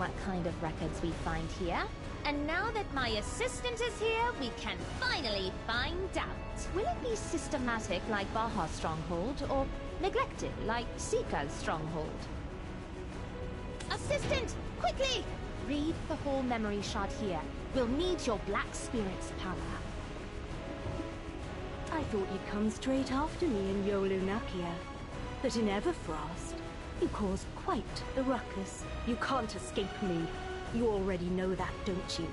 what kind of records we find here. And now that my assistant is here, we can finally find out. Will it be systematic like Baja's stronghold, or neglected like Sika's stronghold? Assistant, quickly! Read the whole memory shard here. We'll need your Black Spirit's power. I thought you'd come straight after me in Yolunakia. But in Everfrost, you caused quite the ruckus. You can't escape me. You already know that, don't you?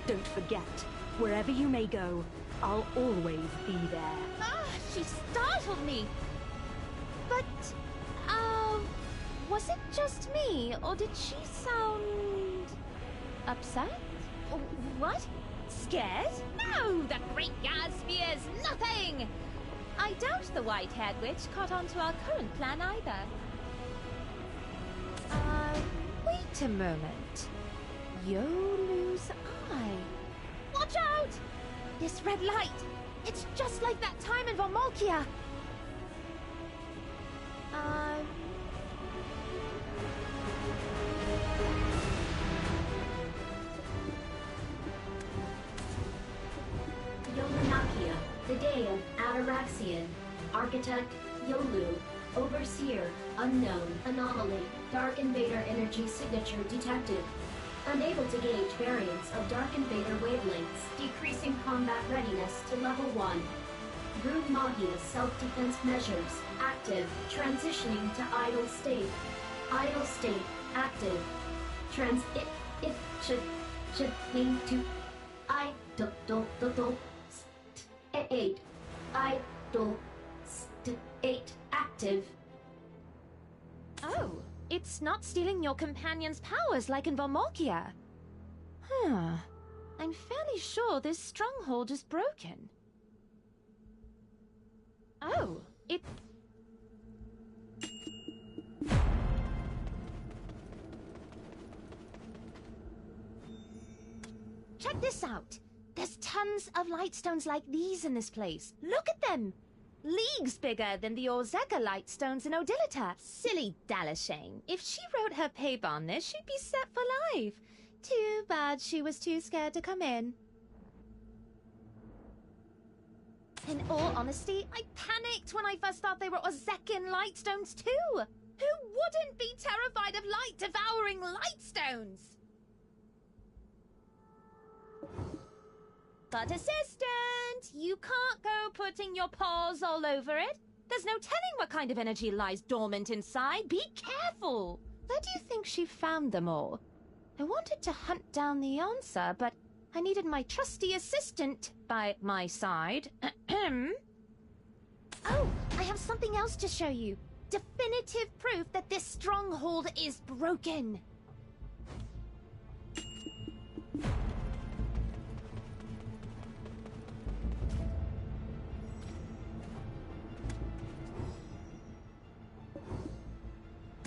Don't forget, wherever you may go, I'll always be there. Ah, she startled me! But, was it just me, or did she sound... upset? What? Scared? No, the Great Yaz fears nothing! I doubt the white-haired witch caught on to our current plan either. Wait a moment. Yolu's eye. Watch out! This red light! It's just like that time in Vormalkia! Yolunakia, the day of Ataraxian. Architect, Yolu. Overseer, unknown. Anomaly, Dark Invader energy signature detected. Unable to gauge variants of Dark Invader wavelengths, decreasing combat readiness to level 1. Brood Magia self-defense measures, active. Transitioning to idle state. Idle state, active. Should to eight. Idle state, active. Oh, it's not stealing your companion's powers like in Vormalkia. Huh. I'm fairly sure this stronghold is broken. Oh, it... Check this out! There's tons of lightstones like these in this place. Look at them! Leagues bigger than the Orzeka lightstones in Odilita. Silly Dalashane. If she wrote her paper on this, she'd be set for life. Too bad she was too scared to come in. In all honesty, I panicked when I first thought they were Orzekan lightstones too. Who wouldn't be terrified of light-devouring lightstones? But assistant, you can't go putting your paws all over it. There's no telling what kind of energy lies dormant inside. Be careful. Where do you think she found them all? I wanted to hunt down the answer, but I needed my trusty assistant by my side. Oh, I have something else to show you. Definitive proof that this stronghold is broken.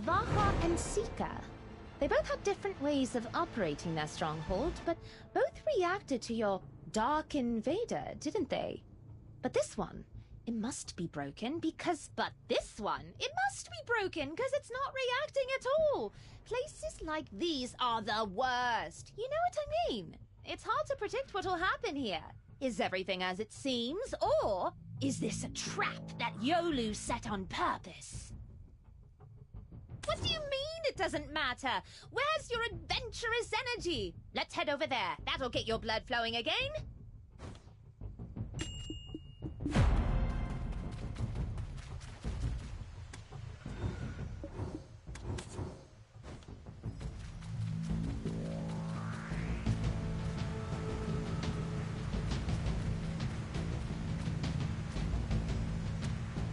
Vaha and Sika. They both had different ways of operating their stronghold, but both reacted to your Dark Invader, didn't they? But this one, it must be broken because... But this one, it must be broken because it's not reacting at all! Places like these are the worst! You know what I mean? It's hard to predict what'll happen here. Is everything as it seems, or is this a trap that Yolu set on purpose? What do you mean it doesn't matter? Where's your adventurous energy? Let's head over there. That'll get your blood flowing again.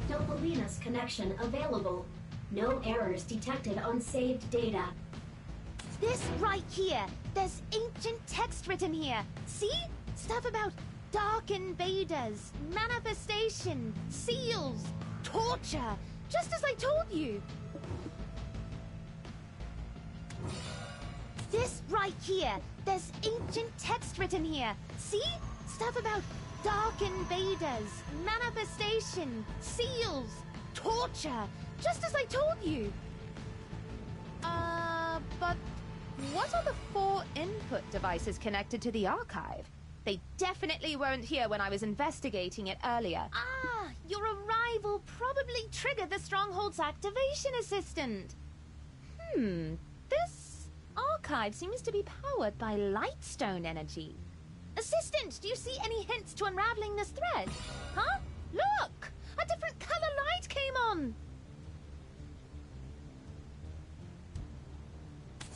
Dopolina's connection available. No errors detected on saved data. This right here. There's ancient text written here. See? Stuff about Dark Invaders, manifestation, seals, torture. Just as I told you. This right here. There's ancient text written here. See? Stuff about Dark Invaders, manifestation, seals, torture. Just as I told you. But what are the 4 input devices connected to the archive. They definitely weren't here when I was investigating it earlier. Ah, your arrival probably triggered the Stronghold's activation assistant. This archive seems to be powered by Lightstone energy. Assistant, do you see any hints to unraveling this thread? Huh? Look! A different color light came on!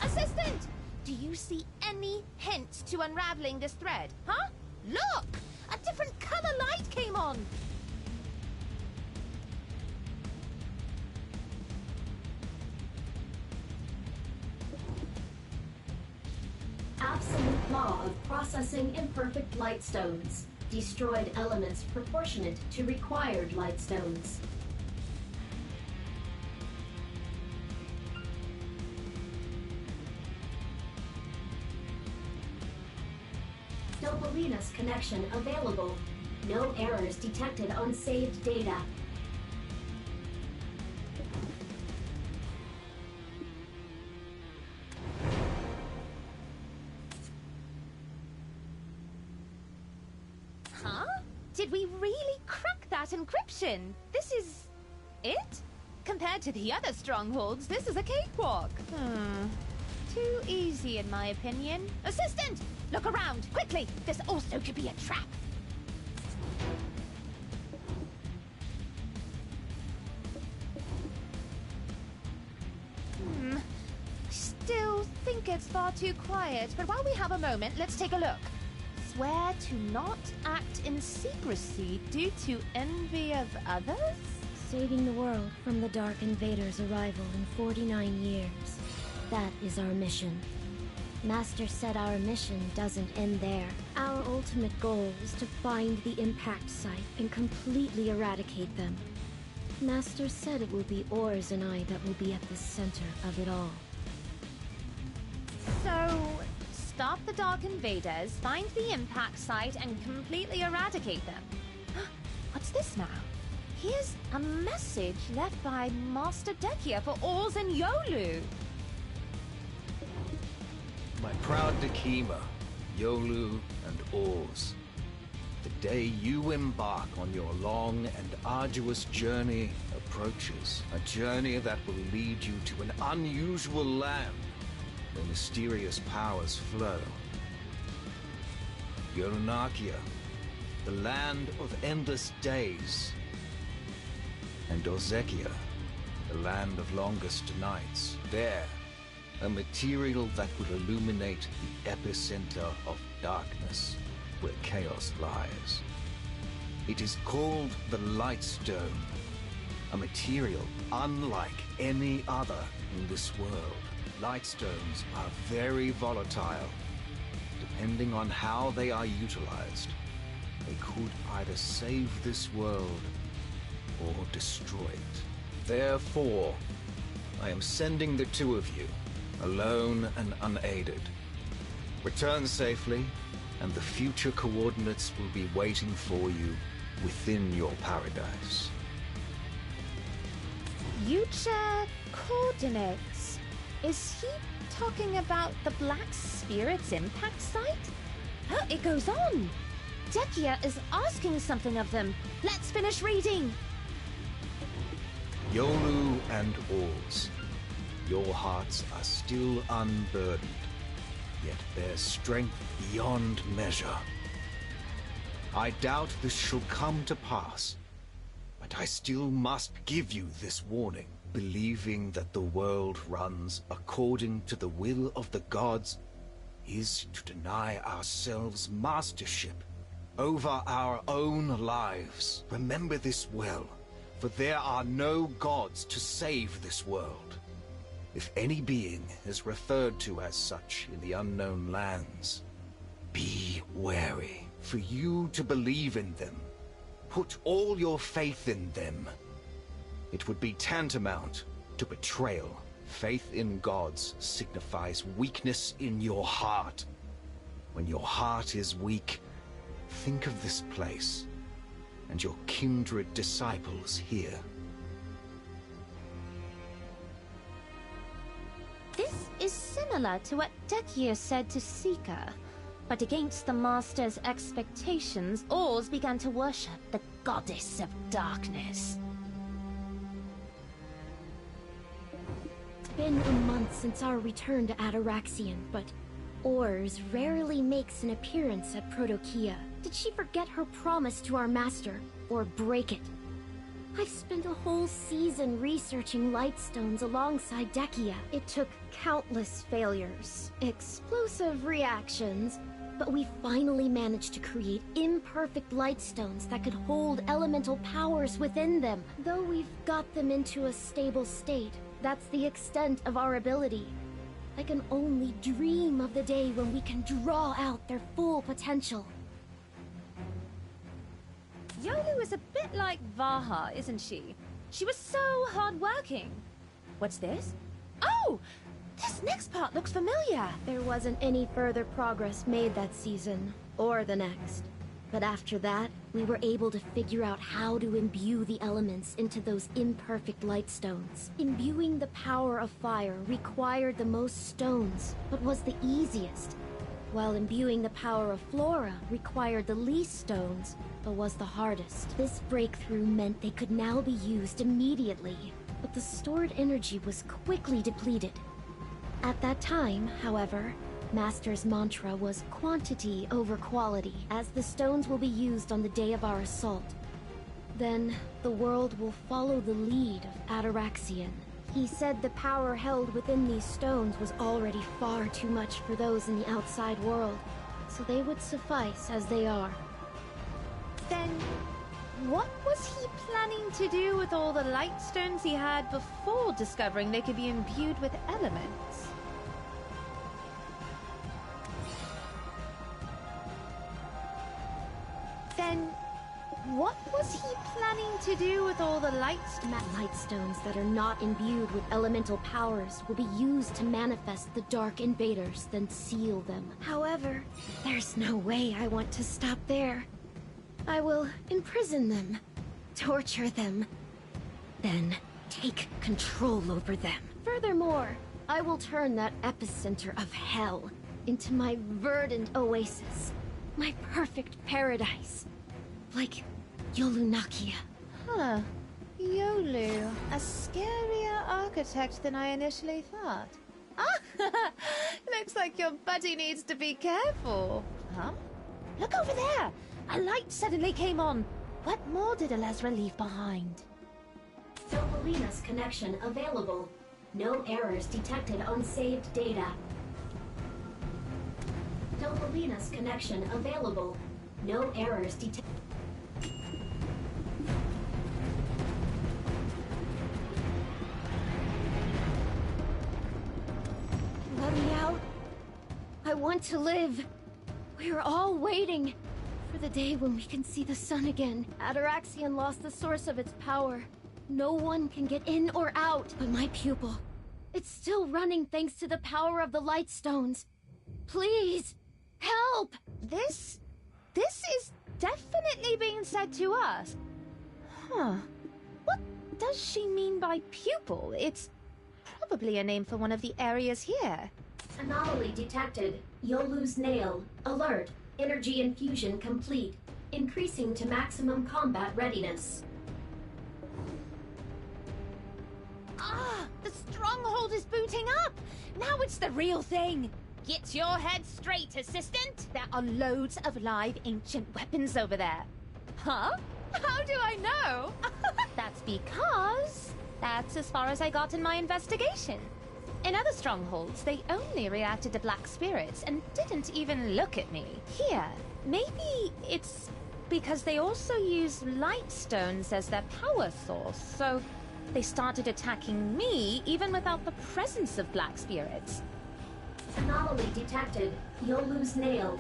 Assistant! Do you see any hint to unraveling this thread? Huh? Look! A different color light came on! Absolute law of processing imperfect lightstones. Destroyed elements proportionate to required lightstones. Dopalina's connection available. No errors detected on saved data. Huh? Did we really crack that encryption? This is... it? Compared to the other strongholds, this is a cakewalk. Too easy, in my opinion. Assistant! Look around, quickly! This also could be a trap. Still think it's far too quiet, but while we have a moment, let's take a look. Swear to not act in secrecy due to envy of others? Saving the world from the Dark Invader's arrival in 49 years. That is our mission. Master said our mission doesn't end there. Our ultimate goal is to find the impact site and completely eradicate them. Master said it will be Ors and I that will be at the center of it all. So, stop the Dark Invaders, find the impact site, and completely eradicate them. What's this now? Here's a message left by Master Dekia for Ors and Yolu. My proud Dakima, Yolu, and Ors. The day you embark on your long and arduous journey approaches. A journey that will lead you to an unusual land where mysterious powers flow. Yolunakia, the land of endless days. And Ozekia, the land of longest nights. There, a material that will illuminate the epicenter of darkness, where chaos lies. It is called the Lightstone, a material unlike any other in this world. Lightstones are very volatile. Depending on how they are utilized, they could either save this world or destroy it. Therefore, I am sending the two of you, alone and unaided. Return safely, and the future coordinates will be waiting for you within your paradise. Future coordinates? Is he talking about the Black Spirit's impact site? Oh, it goes on! Dekia is asking something of them. Let's finish reading! Yolu and Ors, your hearts are still unburdened, yet bear strength beyond measure. I doubt this shall come to pass, but I still must give you this warning. Believing that the world runs according to the will of the gods is to deny ourselves mastership over our own lives. Remember this well, for there are no gods to save this world. If any being is referred to as such in the unknown lands, be wary. For you to believe in them, put all your faith in them, it would be tantamount to betrayal. Faith in gods signifies weakness in your heart. When your heart is weak, think of this place and your kindred disciples here. This This is similar to what Dekia said to Sika. But against the Master's expectations, Oz began to worship the Goddess of Darkness. It's been a month since our return to Ataraxian, but Ors rarely makes an appearance at Protokia. Did she forget her promise to our master, or break it? I've spent a whole season researching Lightstones alongside Dekia. It took countless failures, explosive reactions, but we finally managed to create imperfect Lightstones that could hold elemental powers within them. Though we've got them into a stable state, that's the extent of our ability. I can only dream of the day when we can draw out their full potential. Yolu is a bit like Vaha, isn't she? She was so hardworking. What's this? Oh! This next part looks familiar. There wasn't any further progress made that season, or the next. But after that, we were able to figure out how to imbue the elements into those imperfect Lightstones. Imbuing the power of fire required the most stones, but was the easiest, while imbuing the power of Flora required the least stones, but was the hardest. This breakthrough meant they could now be used immediately, but the stored energy was quickly depleted. At that time, however, Master's mantra was quantity over quality, as the stones will be used on the day of our assault. Then, the world will follow the lead of Ataraxian. He said the power held within these stones was already far too much for those in the outside world, so they would suffice as they are. Then, what was he planning to do with all the Lightstones he had before discovering they could be imbued with elements? Then, what was he planning to do with all the Lightstones that are not imbued with elemental powers will be used to manifest the Dark Invaders, then seal them. However, there's no way I want to stop there. I will imprison them, torture them, then take control over them. Furthermore, I will turn that epicenter of hell into my verdant oasis, my perfect paradise, like Yolunakia. Huh. Yolu, a scarier architect than I initially thought. Ah, looks like your buddy needs to be careful. Huh? Look over there! A light suddenly came on. What more did Alezra leave behind? Topolina's connection available. No errors detected on saved data. Topolina's connection available. No errors detected. Let me out. I want to live. We are all waiting for the day when we can see the sun again. Ataraxian lost the source of its power. No one can get in or out. But my pupil, it's still running thanks to the power of the Lightstones. Please, help! This is definitely being said to us. Huh. What does she mean by pupil? It's probably a name for one of the areas here. Anomaly detected. Yolu's nail. Alert. Energy infusion complete. Increasing to maximum combat readiness. Ah, the stronghold is booting up! Now it's the real thing! Get your head straight, assistant! There are loads of live ancient weapons over there. Huh? How do I know? That's because that's as far as I got in my investigation. In other strongholds, they only reacted to black spirits and didn't even look at me. Here, maybe it's because they also use Lightstones as their power source, so they started attacking me even without the presence of black spirits. Anomaly detected. Yolu's nail.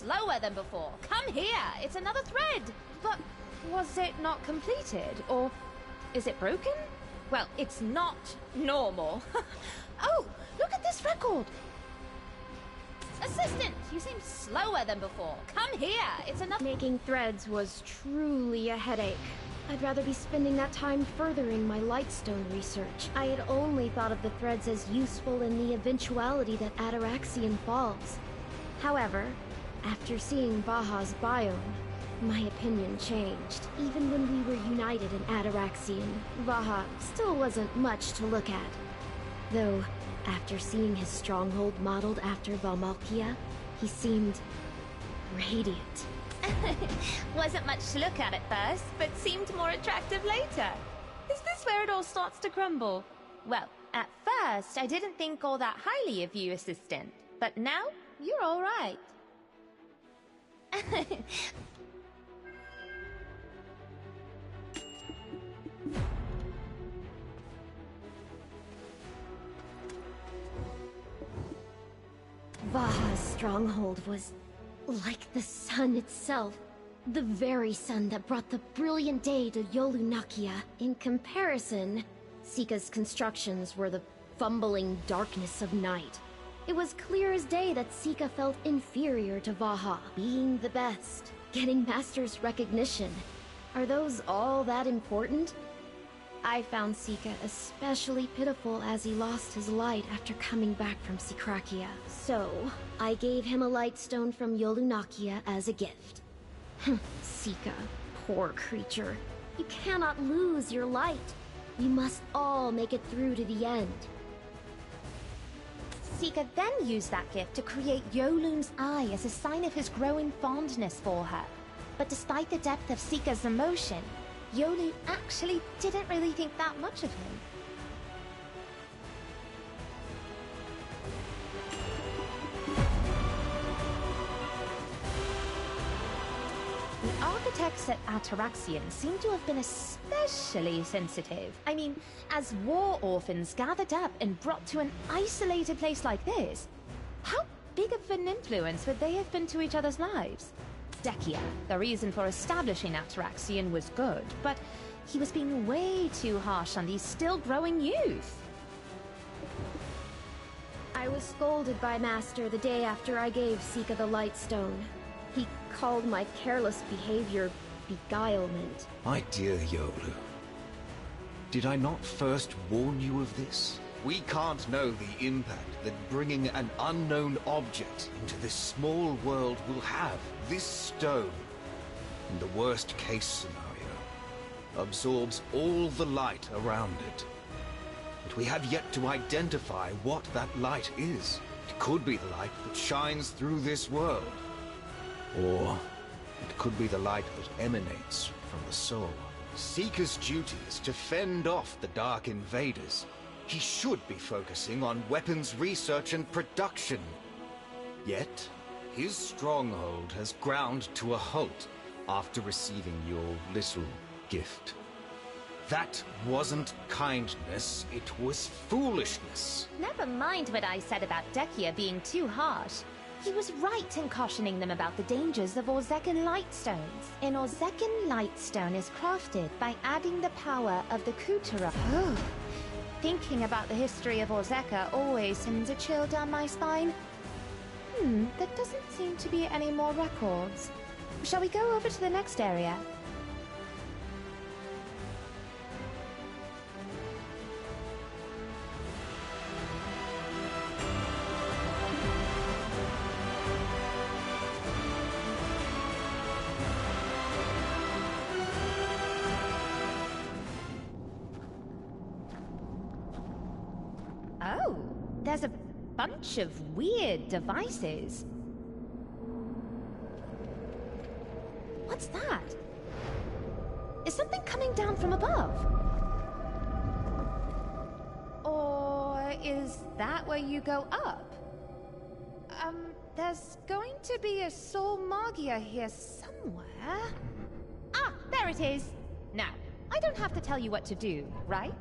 slower than before. Come here, it's another thread. But was it not completed? Or is it broken? Well, it's not normal. Oh, look at this record. Assistant, you seem slower than before. Come here, it's another... Making threads was truly a headache. I'd rather be spending that time furthering my Lightstone research. I had only thought of the threads as useful in the eventuality that Ataraxian falls. However, after seeing Baja's biome, my opinion changed. Even when we were united in Ataraxian, Baja still wasn't much to look at. Though, after seeing his stronghold modeled after Valmalkia, he seemed radiant. Wasn't much to look at first, but seemed more attractive later. Is this where it all starts to crumble? Well, at first, I didn't think all that highly of you, Assistant. But now, you're all right. Baja's stronghold was like the sun itself. The very sun that brought the brilliant day to Yolunakia. In comparison, Sika's constructions were the fumbling darkness of night. It was clear as day that Sika felt inferior to Baja. Being the best, getting Master's recognition. Are those all that important? I found Sika especially pitiful as he lost his light after coming back from Sikrakia. So, I gave him a Lightstone from Yolunakia as a gift. Sika, poor creature. You cannot lose your light. You must all make it through to the end. Sika then used that gift to create Yolun's eye as a sign of his growing fondness for her. But despite the depth of Sika's emotion, Yolu actually didn't really think that much of him. The architects at Ataraxian seem to have been especially sensitive. I mean, as war orphans gathered up and brought to an isolated place like this, how big of an influence would they have been to each other's lives? Dekia, the reason for establishing Ataraxian, was good, but he was being way too harsh on these still-growing youth. I was scolded by Master the day after I gave Sika the Lightstone. He called my careless behavior beguilement. My dear Yolu, did I not first warn you of this? We can't know the impact that bringing an unknown object into this small world will have. This stone, in the worst case scenario, absorbs all the light around it. But we have yet to identify what that light is. It could be the light that shines through this world. Or it could be the light that emanates from the soul. Seeker's duty is to fend off the Dark Invaders. He should be focusing on weapons research and production. Yet, his stronghold has ground to a halt after receiving your little gift. That wasn't kindness, it was foolishness. Never mind what I said about Dekia being too harsh. He was right in cautioning them about the dangers of Orzekan Lightstones. An Orzekan Lightstone is crafted by adding the power of the Kutara. Thinking about the history of Orzeka always sends a chill down my spine. There doesn't seem to be any more records. Shall we go over to the next area? Oh, there's a bunch of weird devices. What's that? Is something coming down from above? Or is that where you go up? There's going to be a Soul Magia here somewhere. Ah, there it is! Now, I don't have to tell you what to do, right?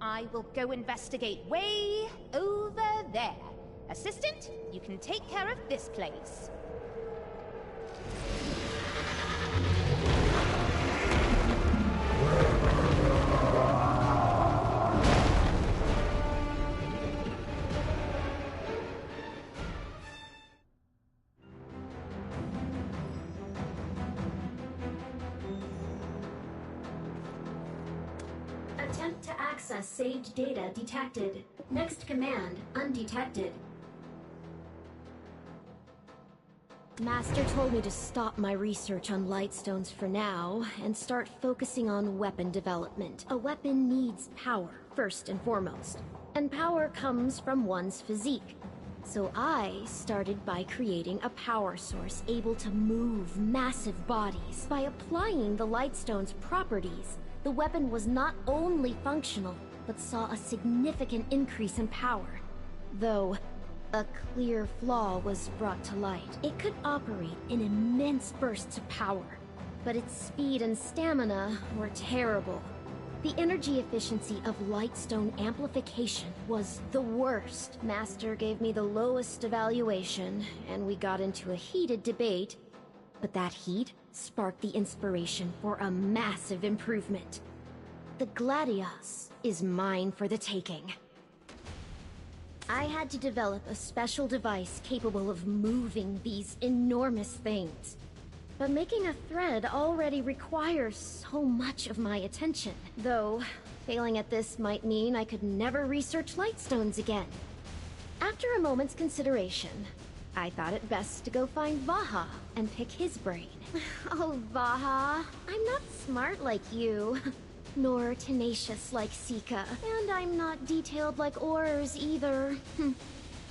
I will go investigate way over there. Assistant, you can take care of this place. Attempt to access saved data detected. Next command, undetected. Master told me to stop my research on Lightstones for now and start focusing on weapon development. A weapon needs power, first and foremost. And power comes from one's physique. So I started by creating a power source able to move massive bodies. By applying the Lightstone's properties, the weapon was not only functional, but saw a significant increase in power. Though, a clear flaw was brought to light. It could operate in immense bursts of power, but its speed and stamina were terrible. The energy efficiency of Lightstone amplification was the worst. Master gave me the lowest evaluation, and we got into a heated debate. But that heat sparked the inspiration for a massive improvement. The Gladius is mine for the taking. I had to develop a special device capable of moving these enormous things. But making a thread already requires so much of my attention. Though, failing at this might mean I could never research Lightstones again. After a moment's consideration, I thought it best to go find Vaha and pick his brain. Oh, Vaha, I'm not smart like you, nor tenacious like Sika, and I'm not detailed like Ors either.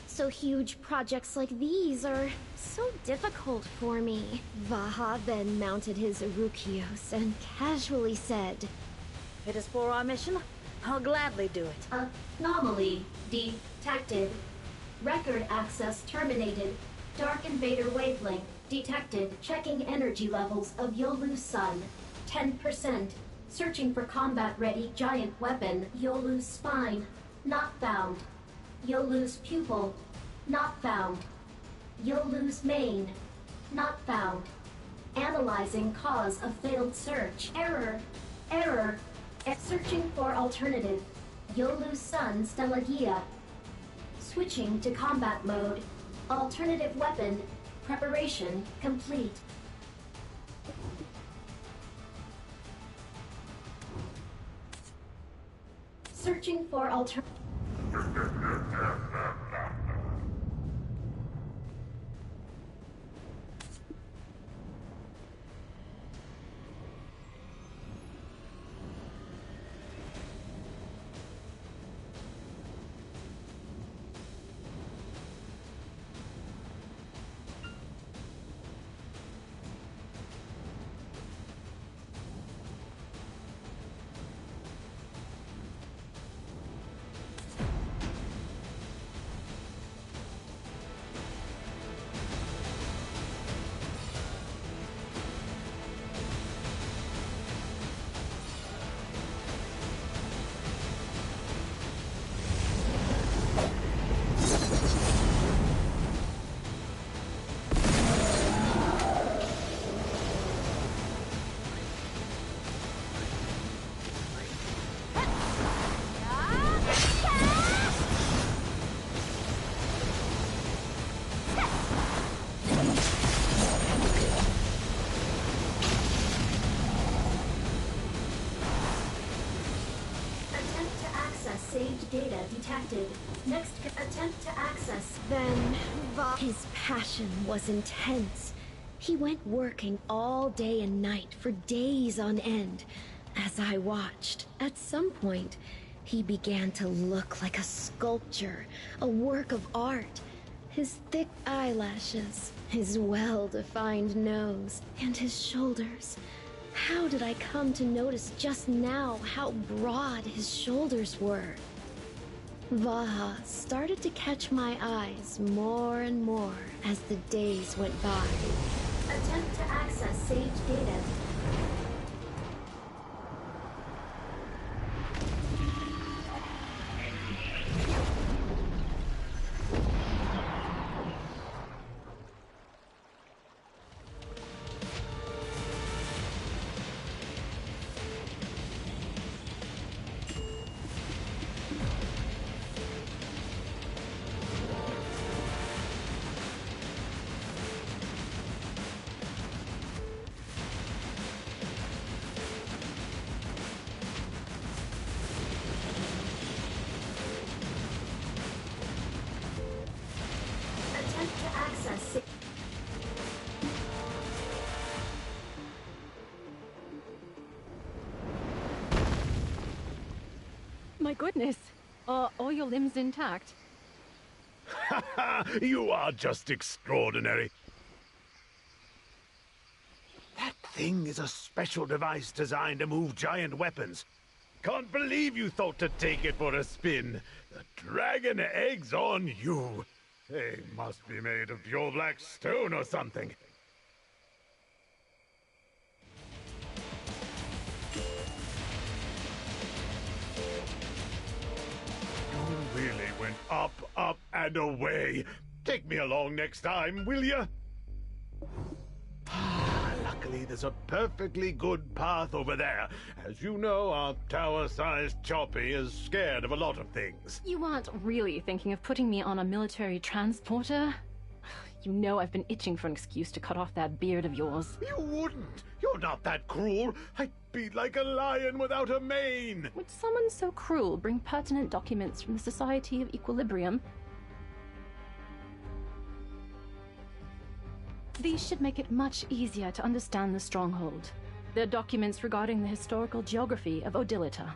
So huge projects like these are so difficult for me. Vaha then mounted his Rukios and casually said, It is for our mission. I'll gladly do it. Anomaly detected. Record access terminated. Dark Invader wavelength detected. Checking energy levels of Yolu's sun. 10%. Searching for combat-ready giant weapon. Yolu's spine. Not found. Yolu's pupil. Not found. Yolu's mane. Not found. Analyzing cause of failed search. Error. Error. Searching for alternative. Yolu's sun Stellagia. Switching to combat mode. Alternative weapon. Preparation complete. Searching for alternative. Saved data detected. Next attempt to access. Then, his passion was intense. He went working all day and night for days on end. As I watched, at some point, he began to look like a sculpture, a work of art. His thick eyelashes, his well-defined nose, and his shoulders. How did I come to notice just now how broad his shoulders were? Vaha started to catch my eyes more and more as the days went by. Attempt to access saved data. my goodness. Are all your limbs intact? You are just extraordinary. That thing is a special device designed to move giant weapons. Can't believe you thought to take it for a spin. The dragon eggs on you. They must be made of pure black stone or something. You really went up, up, and away. Take me along next time, will ya? Luckily, there's a perfectly good path over there. As you know, our tower-sized Choppy is scared of a lot of things. You aren't really thinking of putting me on a military transporter? You know I've been itching for an excuse to cut off that beard of yours. You wouldn't! You're not that cruel! I'd be like a lion without a mane! Would someone so cruel bring pertinent documents from the Society of Equilibrium? These should make it much easier to understand the Stronghold. They're documents regarding the historical geography of Odilita.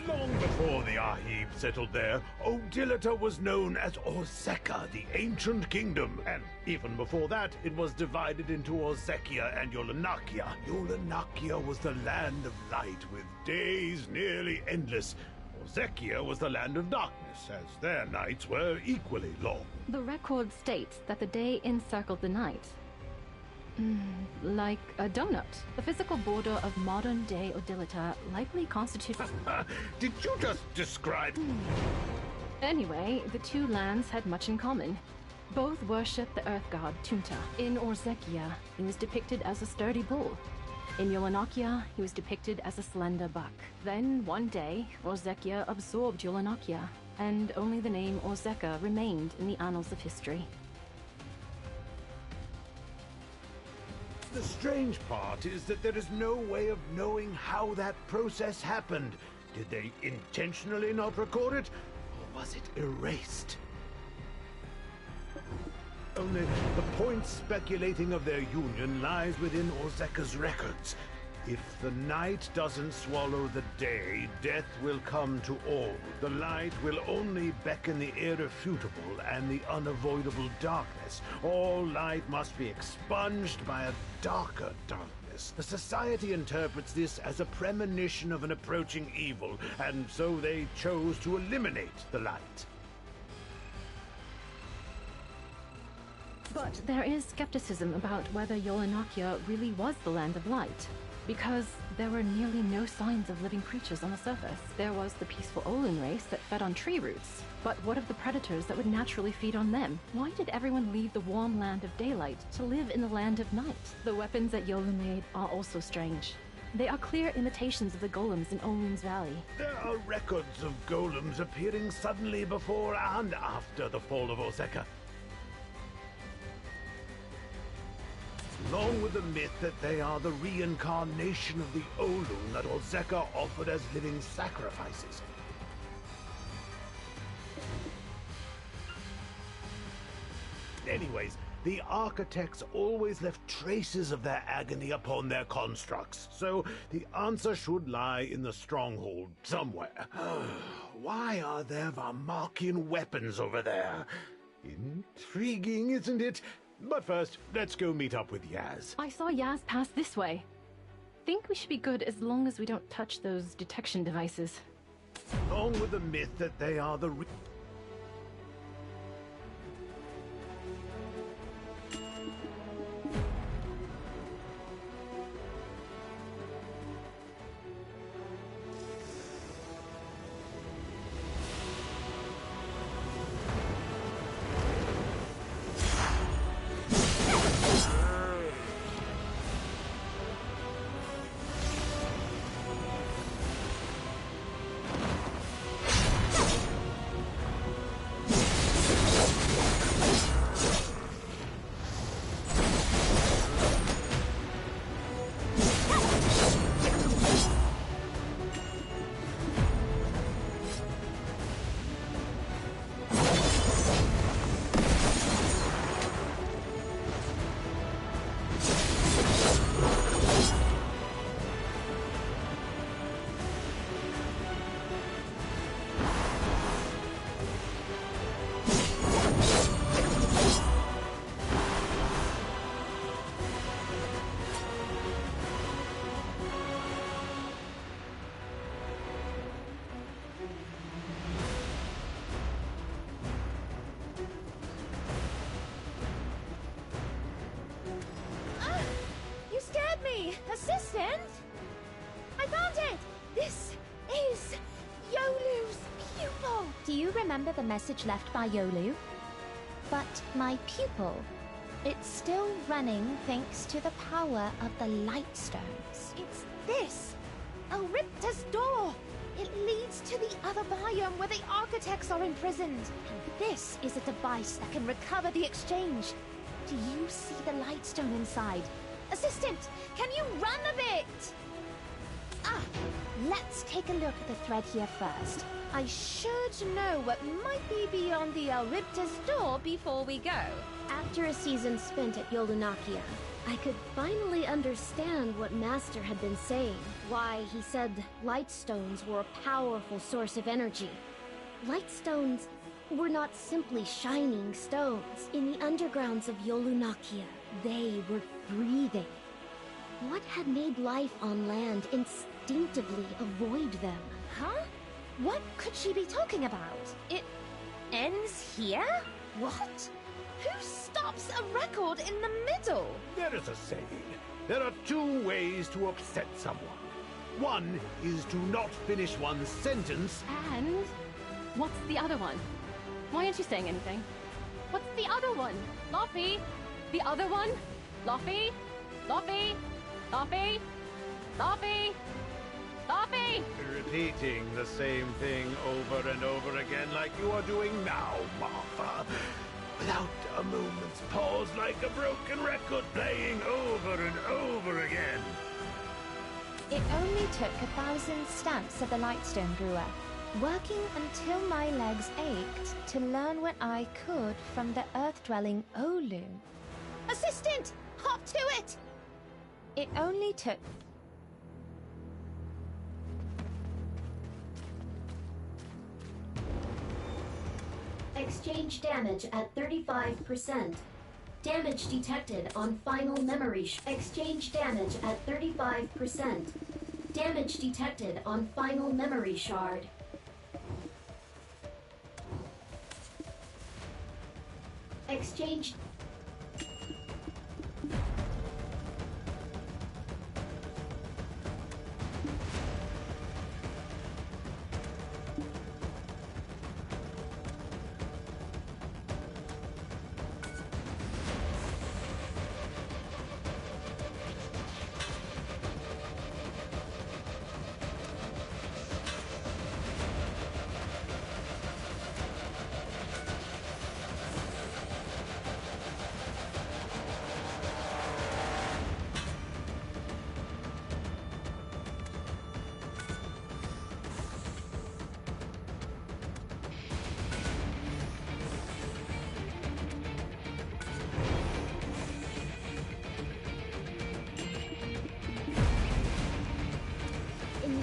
Long before the Ahib settled there, Odilita was known as Orzeka, the ancient kingdom, and even before that, it was divided into Orzekia and Yolanakia. Yolanakia was the land of light, with days nearly endless. Orzekia was the land of darkness, as their nights were equally long. The record states that the day encircled the night. Like a donut. The physical border of modern-day Odilita likely constitutes... Did you just describe... Anyway, the two lands had much in common. Both worshipped the earth god Tunta. In Orzekia, he was depicted as a sturdy bull. In Yolanakia, he was depicted as a slender buck. Then, one day, Orzekia absorbed Yolanakia, and only the name Orzeka remained in the annals of history. The strange part is that there is no way of knowing how that process happened. Did they intentionally not record it, or was it erased? Only the point speculating of their union lies within Orzeka's records. If the night doesn't swallow the day, death will come to all. The light will only beckon the irrefutable and the unavoidable darkness. All light must be expunged by a darker darkness. The Society interprets this as a premonition of an approaching evil, and so they chose to eliminate the light. But there is skepticism about whether Yolanakia really was the land of light. Because there were nearly no signs of living creatures on the surface. There was the peaceful Olin race that fed on tree roots. But what of the predators that would naturally feed on them? Why did everyone leave the warm land of daylight to live in the land of night? The weapons that Yolu made are also strange. They are clear imitations of the golems in Olin's Valley. There are records of golems appearing suddenly before and after the fall of Orzeka. Along with the myth that they are the reincarnation of the Olun that Orzeka offered as living sacrifices. Anyways, the architects always left traces of their agony upon their constructs, so the answer should lie in the stronghold somewhere. Why are there Varmarkian weapons over there? Intriguing, isn't it? But first, let's go meet up with Yaz. I saw Yaz pass this way. Think we should be good as long as we don't touch those detection devices. Along with the myth that they are the This is Yolu's pupil! Do you remember the message left by Yolu? But my pupil, it's still running thanks to the power of the Lightstones. It's this! Elripta's door! It leads to the other biome where the architects are imprisoned. And this is a device that can recover the exchange. Do you see the Lightstone inside? Assistant, can you run a bit? Let's take a look at the thread here first. I should know what might be beyond the Elripta's door before we go. After a season spent at Yolunakia, I could finally understand what Master had been saying. Why he said Lightstones were a powerful source of energy. Lightstones were not simply shining stones. In the undergrounds of Yolunakia, they were breathing. What had made life on land instinctively avoid them? Huh? What could she be talking about? It ends here? What? Who stops a record in the middle? There is a saying. There are two ways to upset someone. One is to not finish one's sentence. And what's the other one? Why aren't you saying anything? What's the other one? Luffy? The other one? Luffy? Luffy? Luffy? Luffy? Luffy! Repeating the same thing over and over again like you are doing now, Martha. Without a moment's pause, like a broken record playing over and over again. It only took 1,000 stamps of the Lightstone Brewer, working until my legs ached to learn what I could from the earth-dwelling Olu. Assistant! Hop to it! It only took... Exchange damage at 35%. Damage detected on final memory. Exchange damage at 35%. Damage detected on final memory shard. Exchange.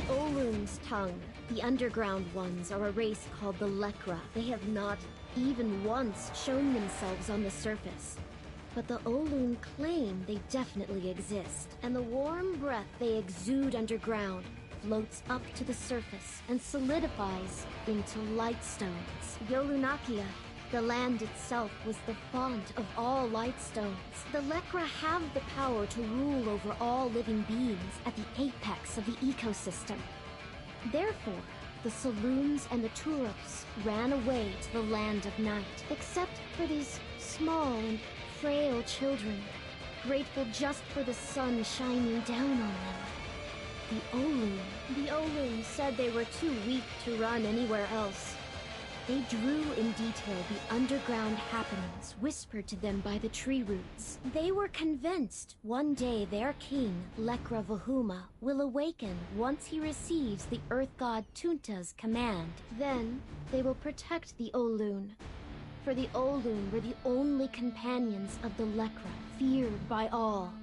Olun's tongue. The underground ones are a race called the Lekra. They have not even once shown themselves on the surface. But the Olun claim they definitely exist, and the warm breath they exude underground floats up to the surface and solidifies into Lightstones. Yolunakia, the land itself, was the font of all Lightstones. The Lekra have the power to rule over all living beings at the apex of the ecosystem. Therefore, the Saloons and the Turups ran away to the land of night, except for these small and frail children, grateful just for the sun shining down on them. The Olun said they were too weak to run anywhere else. They drew in detail the underground happenings whispered to them by the tree roots. They were convinced one day their king, Lekra Vahuma, will awaken once he receives the earth god Tunta's command. Then, they will protect the Olun. For the Olun were the only companions of the Lekra, feared by all.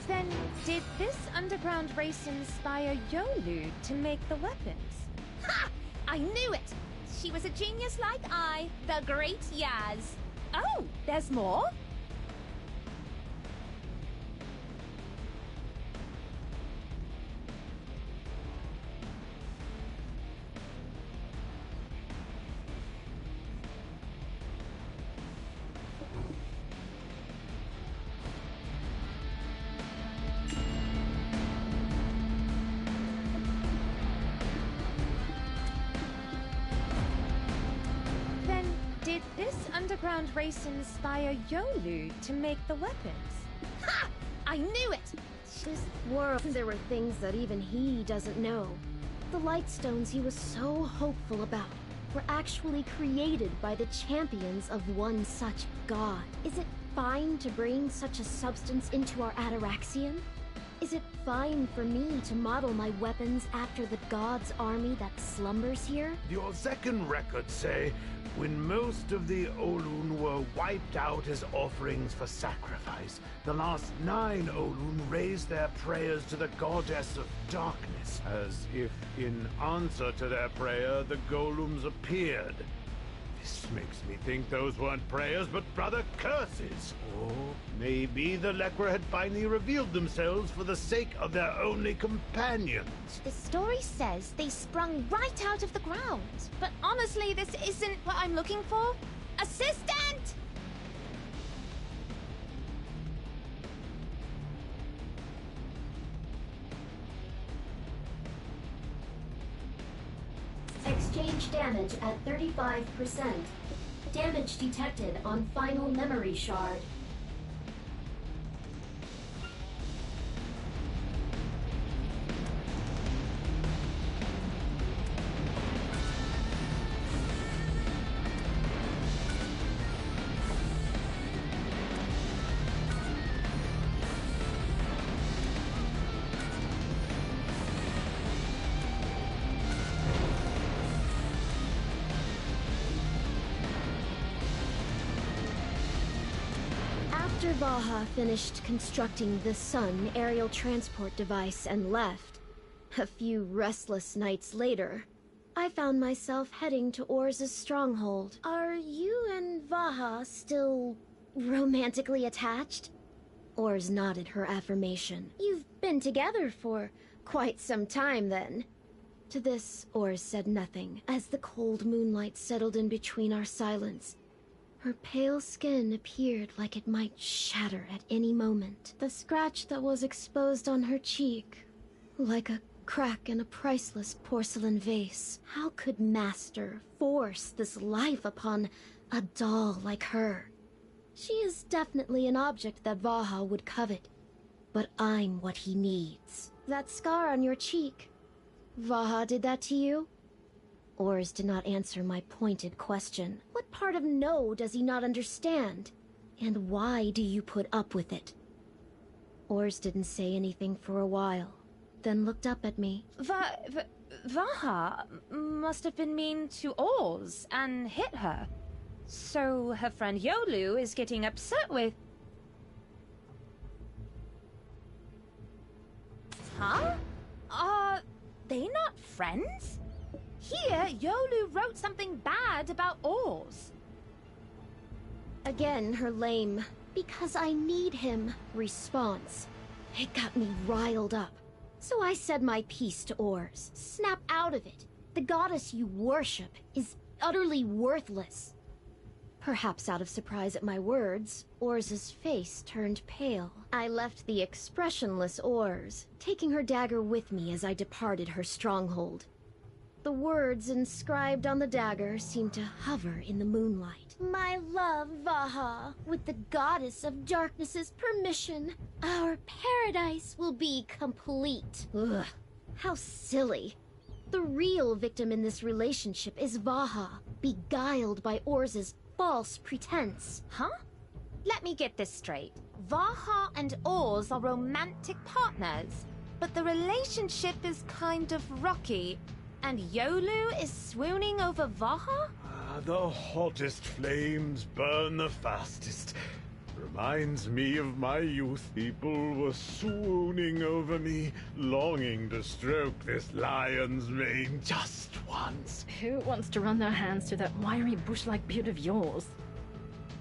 Then, did this underground race inspire Yolu to make the weapons? Ha! I knew it! She was a genius like I, the great Yaz. Oh, there's more? Did this underground race inspire Yolu to make the weapons? Ha! I knew it! This world, there were things that even he doesn't know. The Lightstones he was so hopeful about were actually created by the champions of one such god. Is it fine to bring such a substance into our Ataraxian? Is it fine for me to model my weapons after the god's army that slumbers here? The Orzekan records say when most of the Olun were wiped out as offerings for sacrifice, the last 9 Olun raised their prayers to the goddess of darkness, as if in answer to their prayer, the golems appeared. This makes me think those weren't prayers, but rather curses. Or maybe the Lekra had finally revealed themselves for the sake of their only companions. The story says they sprung right out of the ground. But honestly, this isn't what I'm looking for. Assistant! Exchange damage at 35%. Damage detected on final memory shard. After Vaha finished constructing the Sun aerial transport device and left, a few restless nights later, I found myself heading to Orz's stronghold. Are you and Vaha still romantically attached? Orz nodded her affirmation. You've been together for quite some time then. To this, Orz said nothing, as the cold moonlight settled in between our silence. Her pale skin appeared like it might shatter at any moment. The scratch that was exposed on her cheek, like a crack in a priceless porcelain vase. How could Master force this life upon a doll like her? She is definitely an object that Vaha would covet, but I'm what he needs. That scar on your cheek, Vaha did that to you? Orz did not answer my pointed question. What part of no does he not understand? And why do you put up with it? Orz didn't say anything for a while, then looked up at me. Vaha must have been mean to Orz and hit her. So her friend Yolu is getting upset with... Huh? Are they not friends? Here, Yolu wrote something bad about Orz. Again, her lame, because I need him, response. It got me riled up. So I said my piece to Orz. Snap out of it. The goddess you worship is utterly worthless. Perhaps out of surprise at my words, Orz's face turned pale. I left the expressionless Orz, taking her dagger with me as I departed her stronghold. The words inscribed on the dagger seemed to hover in the moonlight. My love, Vaha, with the goddess of darkness's permission, our paradise will be complete. Ugh, how silly. The real victim in this relationship is Vaha, beguiled by Orz's false pretense. Huh? Let me get this straight. Vaha and Orz are romantic partners, but the relationship is kind of rocky. And Yolu is swooning over Vaha? The hottest flames burn the fastest. Reminds me of my youth. People were swooning over me, longing to stroke this lion's mane just once. Who wants to run their hands through that wiry bush-like beard of yours?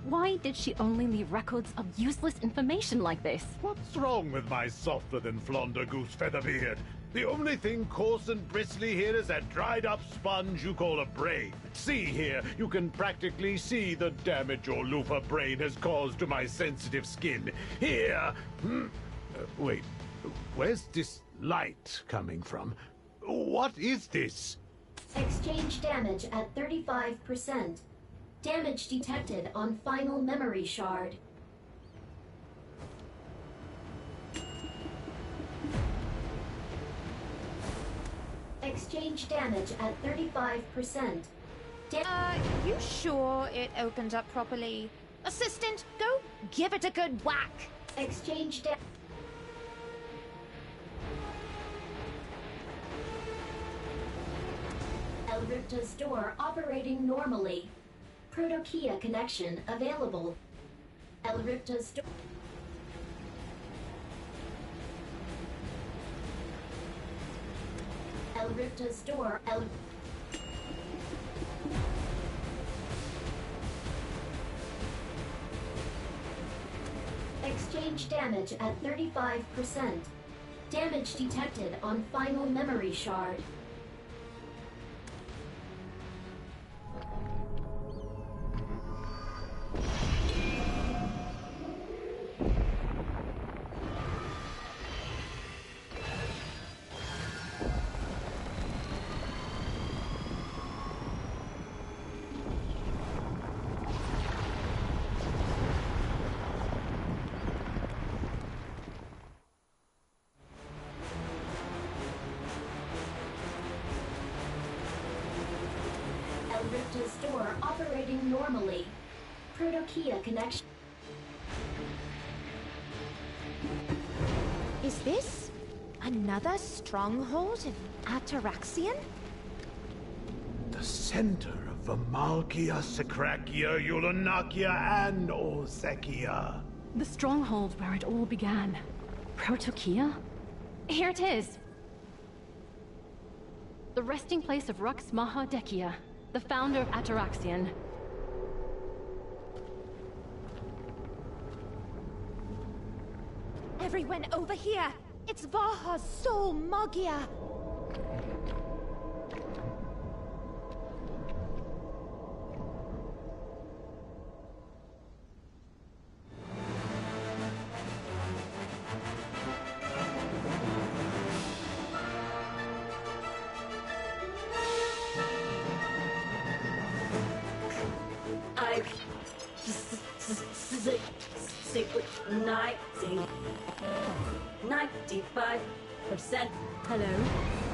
Why did she only leave records of useless information like this? What's wrong with my softer-than-Flonder goose feather beard? The only thing coarse and bristly here is that dried-up sponge you call a brain. See here, you can practically see the damage your loofah brain has caused to my sensitive skin. Here! Wait, where's this light coming from? What is this? Exchange damage at 35%. Damage detected on final memory shard. Exchange damage at 35%. You sure it opened up properly? Assistant, go give it a good whack. Exchange damage. Elripta's door operating normally. Protokia connection available. Elripta's door. Elripta's door. Exchange damage at 35%. Damage detected on final memory shard. Elripta's door operating normally. Protokia connection. Is this another stronghold of Ataraxian? The center of Amalkia, Sakrakia, Yulanakia, and Ozekia. The stronghold where it all began. Protokia? Here it is! The resting place of Rux Maha Dekia, the founder of Ataraxian. Everyone over here! It's Vaha's soul Magia! Secret 95%. Hello?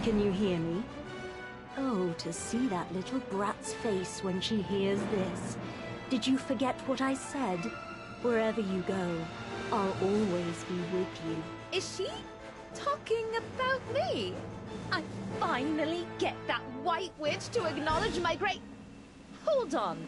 Can you hear me? Oh, to see that little brat's face when she hears this. Did you forget what I said? Wherever you go, I'll always be with you. Is she talking about me? I finally get that white witch to acknowledge my great... Hold on,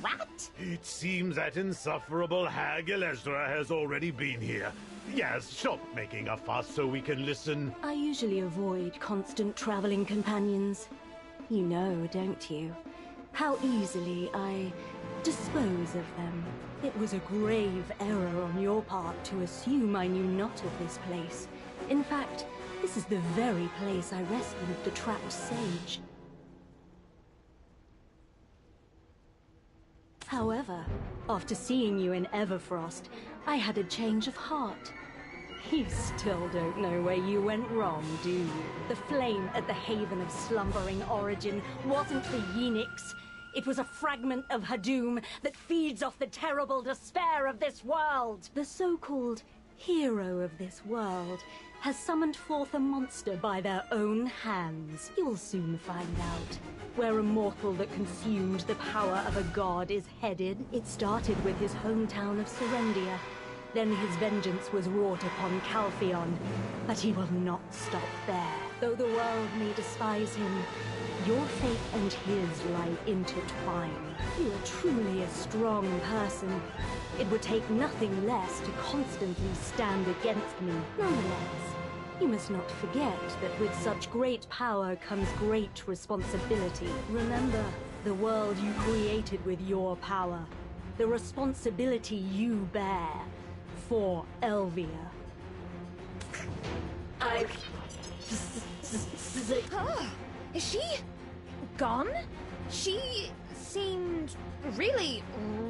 brat? It seems that insufferable hag Elezra has already been here. Yes, stop making a fuss so we can listen. I usually avoid constant traveling companions. You know, don't you? How easily I dispose of them. It was a grave error on your part to assume I knew not of this place. In fact, this is the very place I rescued the trapped sage. However, after seeing you in Everfrost, I had a change of heart. You still don't know where you went wrong, do you? The flame at the Haven of Slumbering Origin wasn't the Yenix. It was a fragment of Hadum that feeds off the terrible despair of this world. The so-called hero of this world has summoned forth a monster by their own hands. You'll soon find out where a mortal that consumed the power of a god is headed. It started with his hometown of Serendia. Then his vengeance was wrought upon Calpheon, but he will not stop there. Though the world may despise him, your fate and his lie intertwined. You are truly a strong person. It would take nothing less to constantly stand against me. Nonetheless, you must not forget that with such great power comes great responsibility. Remember the world you created with your power, the responsibility you bear for Elvia. Is she gone? She seemed really,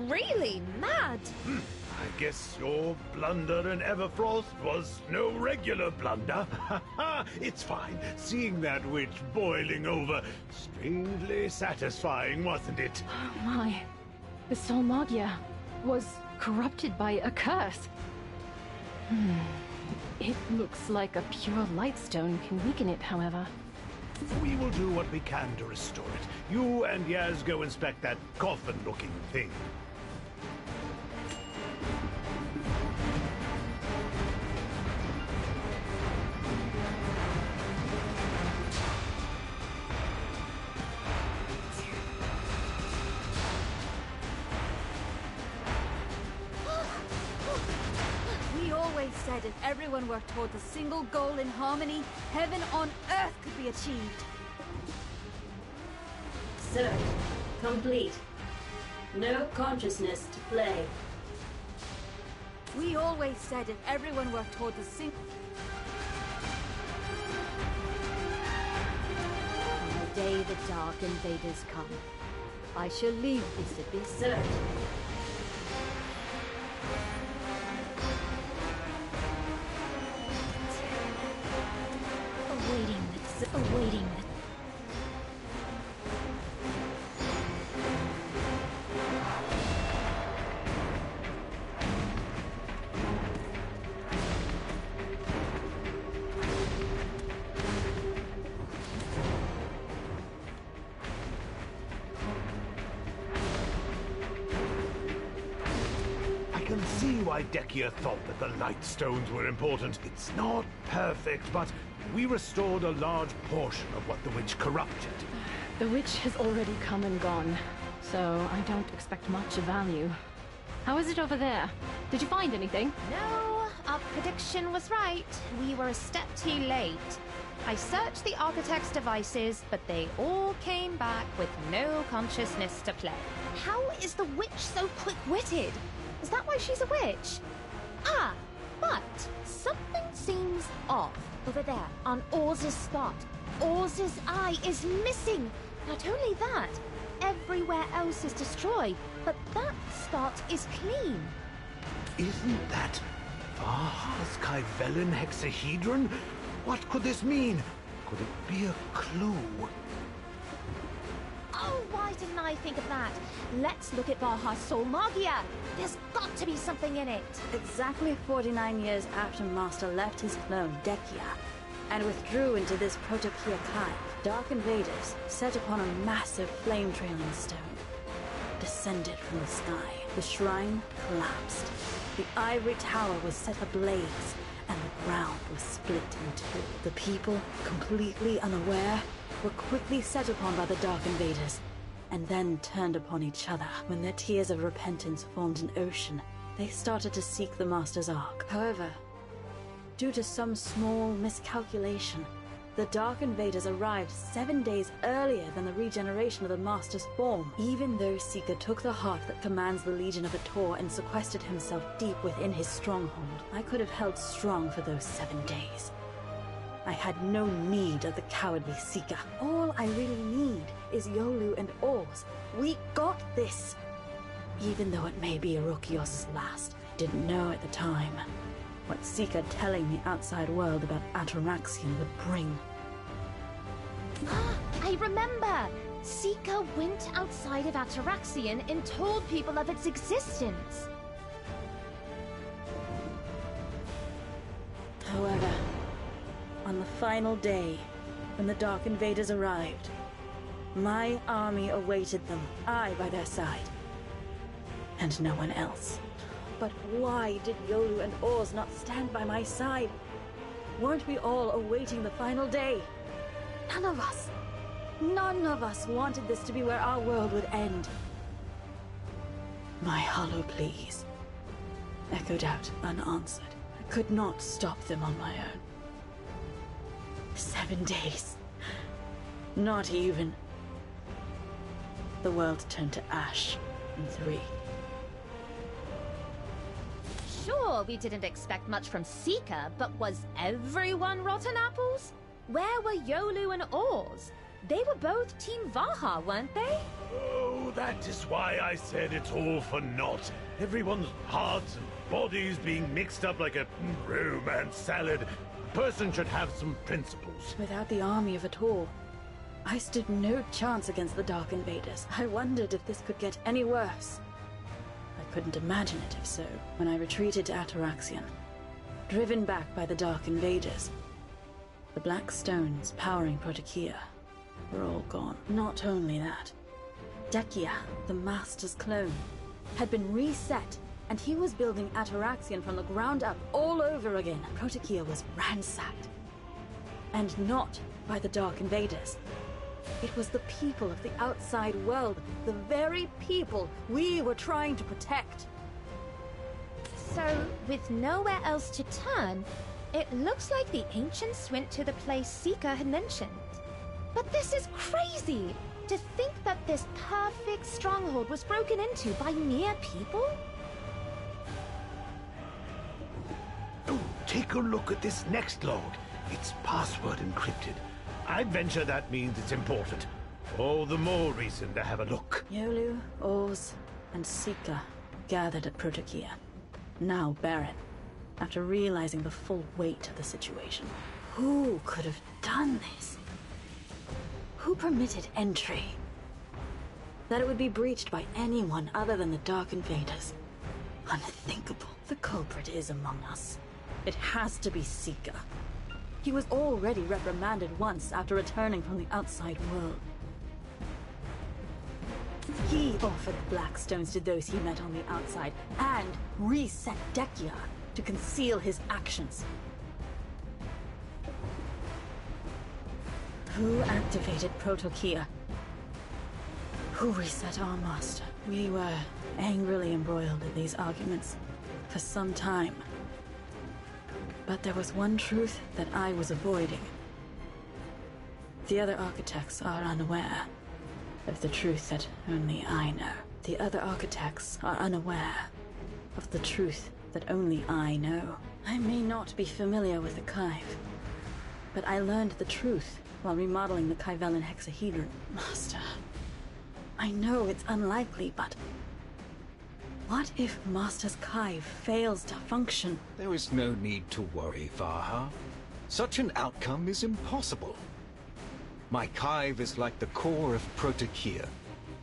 really mad. I guess your blunder in Everfrost was no regular blunder. It's fine. Seeing that witch boiling over, strangely satisfying, wasn't it? Oh my. The Solmagia was corrupted by a curse. It looks like a pure lightstone can weaken it, however. We will do what we can to restore it. You and Yaz go inspect that coffin-looking thing. We always said if everyone worked towards a single goal in harmony, heaven on earth could be achieved. Search complete. No consciousness to play. We always said if everyone worked towards a single... On the day the Dark Invaders come, I shall leave this abyss. Search. Awaiting the... I can see why Dekia thought that the light stones were important. It's not perfect, but we restored a large portion of what the witch corrupted. The witch has already come and gone, so I don't expect much of value. How is it over there? Did you find anything? No, our prediction was right. We were a step too late. I searched the architect's devices, but they all came back with no consciousness to play. How is the witch so quick-witted? Is that why she's a witch? Ah, but something seems off. Over there, on Orz's spot. Orz's eye is missing. Not only that, everywhere else is destroyed, but that spot is clean. Isn't that Vaha's Kyvelen hexahedron? What could this mean? Could it be a clue? Oh, why didn't I think of that? Let's look at Vaha's Solmagia. There's got to be something in it. Exactly 49 years after Master left his clone, Dekia, and withdrew into this Protopia Kai, Dark Invaders set upon a massive flame-trailing stone, descended from the sky. The shrine collapsed. The ivory tower was set ablaze, and the ground was split in two. The people, completely unaware, were quickly set upon by the Dark Invaders, and then turned upon each other. When their tears of repentance formed an ocean, they started to seek the Master's Ark. However, due to some small miscalculation, the Dark Invaders arrived 7 days earlier than the regeneration of the Master's form. Even though Sika took the heart that commands the Legion of Ator and sequestered himself deep within his stronghold, I could have held strong for those 7 days. I had no need of the cowardly Sika. All I really need is Yolu and Orz. We got this! Even though it may be Erokios' last, I didn't know at the time what Sika telling the outside world about Ataraxian would bring. I remember! Sika went outside of Ataraxian and told people of its existence. However, on the final day, when the Dark Invaders arrived, my army awaited them, I by their side, and no one else. But why did Yolu and Oz not stand by my side? Weren't we all awaiting the final day? None of us wanted this to be where our world would end. My hollow pleas echoed out unanswered. I could not stop them on my own. 7 days. Not even. The world turned to ash in 3. Sure, we didn't expect much from Seeker, but was everyone rotten apples? Where were Yolu and Oz? They were both Team Vaha, weren't they? Oh, that is why I said it's all for naught. Everyone's hearts and bodies being mixed up like a romance salad. A person should have some principles. Without the army of Ator, I stood no chance against the Dark Invaders. I wondered if this could get any worse. I couldn't imagine it if so, when I retreated to Ataraxion, driven back by the Dark Invaders. The Black Stones powering Protokea were all gone. Not only that, Dekia, the Master's clone, had been reset, and he was building Ataraxion from the ground up all over again. Protokea was ransacked. And not by the Dark Invaders. It was the people of the outside world, the very people we were trying to protect. So, with nowhere else to turn, it looks like the ancients went to the place Seeker had mentioned. But this is crazy! To think that this perfect stronghold was broken into by mere people? Oh, take a look at this next log. It's password encrypted. I'd venture that means it's important. All the more reason to have a look. Yolu, Oz, and Seeker gathered at Protokea, now barren, after realizing the full weight of the situation. Who could have done this? Who permitted entry? That it would be breached by anyone other than the Dark Invaders. Unthinkable. The culprit is among us. It has to be Seeker. He was already reprimanded once after returning from the outside world. He offered Black Stones to those he met on the outside, and reset Dekia to conceal his actions. Who activated Protokea? Who reset our master? We were angrily embroiled in these arguments for some time. But there was one truth that I was avoiding. The other architects are unaware of the truth that only I know. The other architects are unaware of the truth that only I know. I may not be familiar with the Kive, but I learned the truth while remodeling the Kyvellan hexahedron. Master, I know it's unlikely, but what if Master's Kive fails to function? There is no need to worry, Vaha. Such an outcome is impossible. My Kive is like the core of Protokea,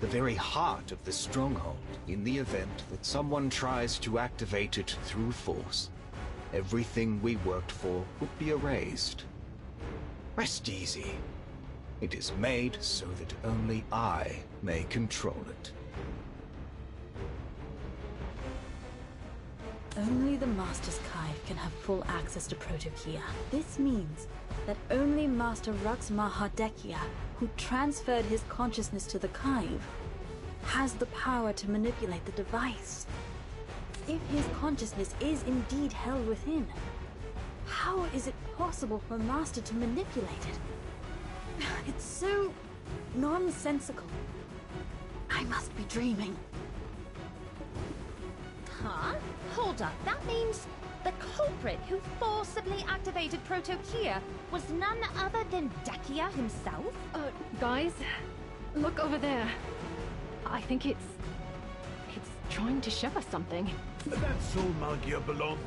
the very heart of the stronghold. In the event that someone tries to activate it through force, everything we worked for would be erased. Rest easy. It is made so that only I may control it. Only the Master's Kive can have full access to Protokea. This means that only Master Rux Mahadekia, who transferred his consciousness to the Kive, has the power to manipulate the device. If his consciousness is indeed held within, how is it possible for Master to manipulate it? It's so nonsensical. I must be dreaming. Huh? Hold up, that means the culprit who forcibly activated Protokea was none other than Dekia himself? Guys, look over there. I think it's trying to show us something. That soul Magia belong.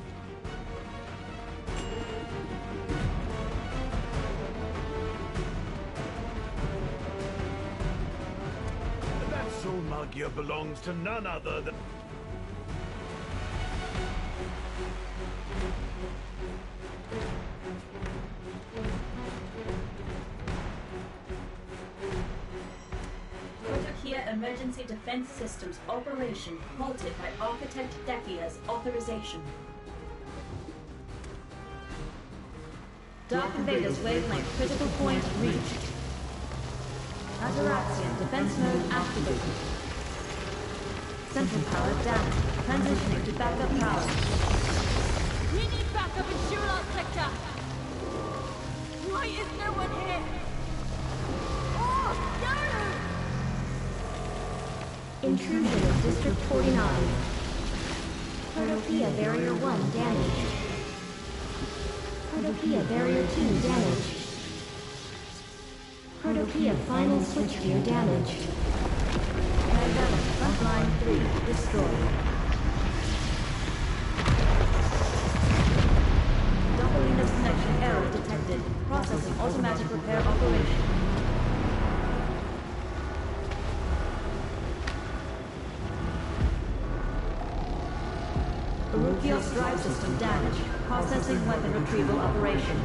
That soul Magia belongs to none other than... Protokea emergency defense systems operation halted by Architect Decia's authorization. Dark Invaders wavelength critical point reached. Ataraxian defense mode activated. Central power down. Transitioning to backup power. We need backup in Shulal sector! Why is no one here? Oh, no! Intrusion of District 49. Protopia Barrier 1 damaged. Protopia Barrier 2 damaged. Protopia Final Switchgear damaged. Magnetic Frontline 3 destroyed. Doppelina's connection error detected. Processing automatic repair operation. Urukios drive system damaged. Processing weapon retrieval operation.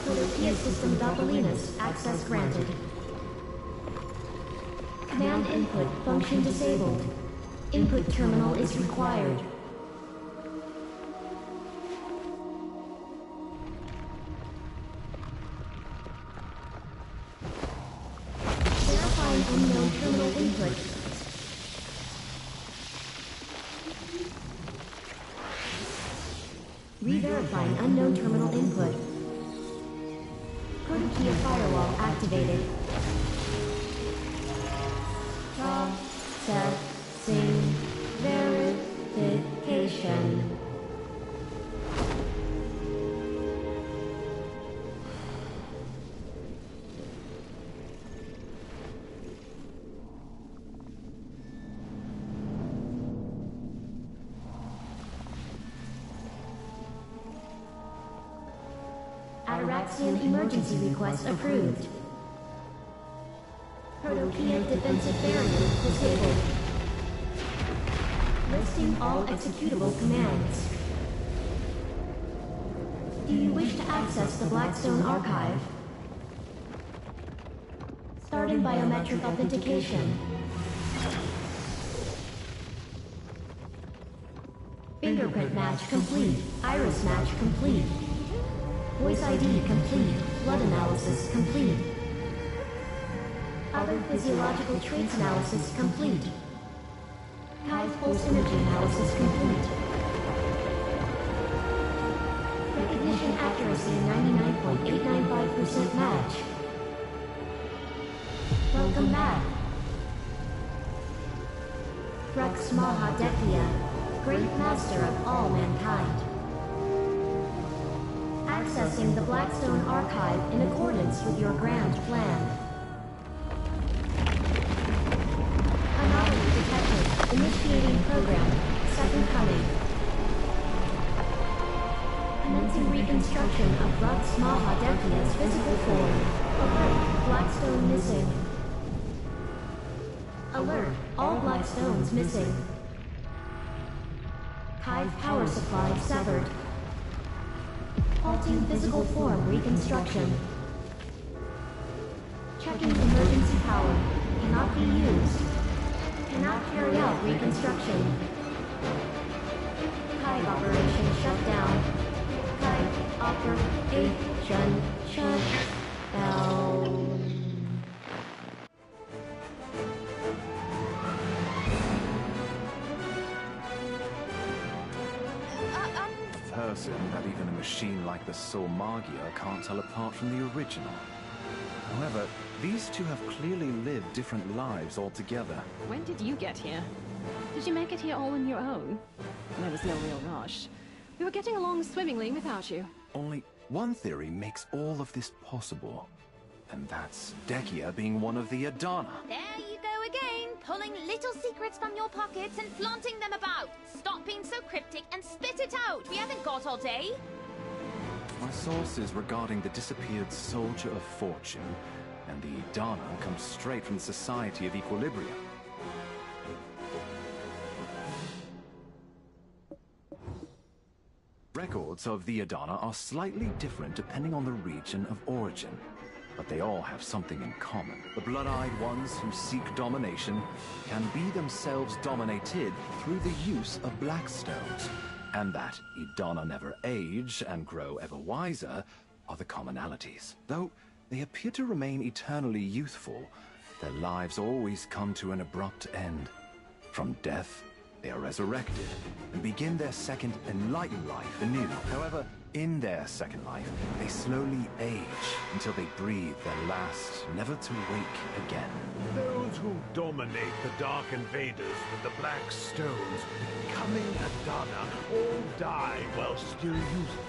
Protopia System Doppelinas, access granted. Command input function disabled. Input terminal is required. Verifying unknown terminal input. Re-verifying unknown terminal input. Protopia firewall activated. Processing verification. Ataraxian emergency request approved. Protopia defensive barrier disabled. Listing all executable commands. Do you wish to access the Blackstone archive? Starting biometric authentication. Fingerprint match complete. Iris match complete. Voice ID complete. Blood analysis complete. Other physiological traits analysis complete. Hive pulse energy analysis complete. Recognition accuracy 99.895% match. Welcome back. Rux Maha Dekia, Great Master of all mankind. Accessing the Blackstone archive in accordance with your grand plan. Anomaly detected. Initiating program. Second coming. Commencing reconstruction of Rux Maha Dekia's physical form. Alert. Blackstone missing. Alert. All Blackstones missing. Hive power supply severed. Halting physical form reconstruction. Checking emergency power. Cannot be used. Cannot carry out reconstruction. Hive operation shut down. Hive operation shut down. Person that even a machine like the Soul Magia can't tell apart from the original. However, these two have clearly lived different lives altogether. When did you get here? Did you make it here all on your own? There was no real rush. We were getting along swimmingly without you. Only one theory makes all of this possible, and that's Dekia being one of the Adana. There you go again, pulling little secrets from your pockets and flaunting them about. Stop being so cryptic and spit it out. We haven't got all day. My sources regarding the disappeared Soldier of Fortune and the Idana come straight from the Society of Equilibrium. Records of the Adana are slightly different depending on the region of origin, but they all have something in common. The blood-eyed ones who seek domination can be themselves dominated through the use of black stones, and that Idana never age and grow ever wiser are the commonalities. Though they appear to remain eternally youthful, their lives always come to an abrupt end. From death, they are resurrected and begin their second enlightened life anew. However, in their second life, they slowly age until they breathe their last, never to wake again. Those who dominate the Dark Invaders with the Black Stones, becoming Adana, all die while still useful.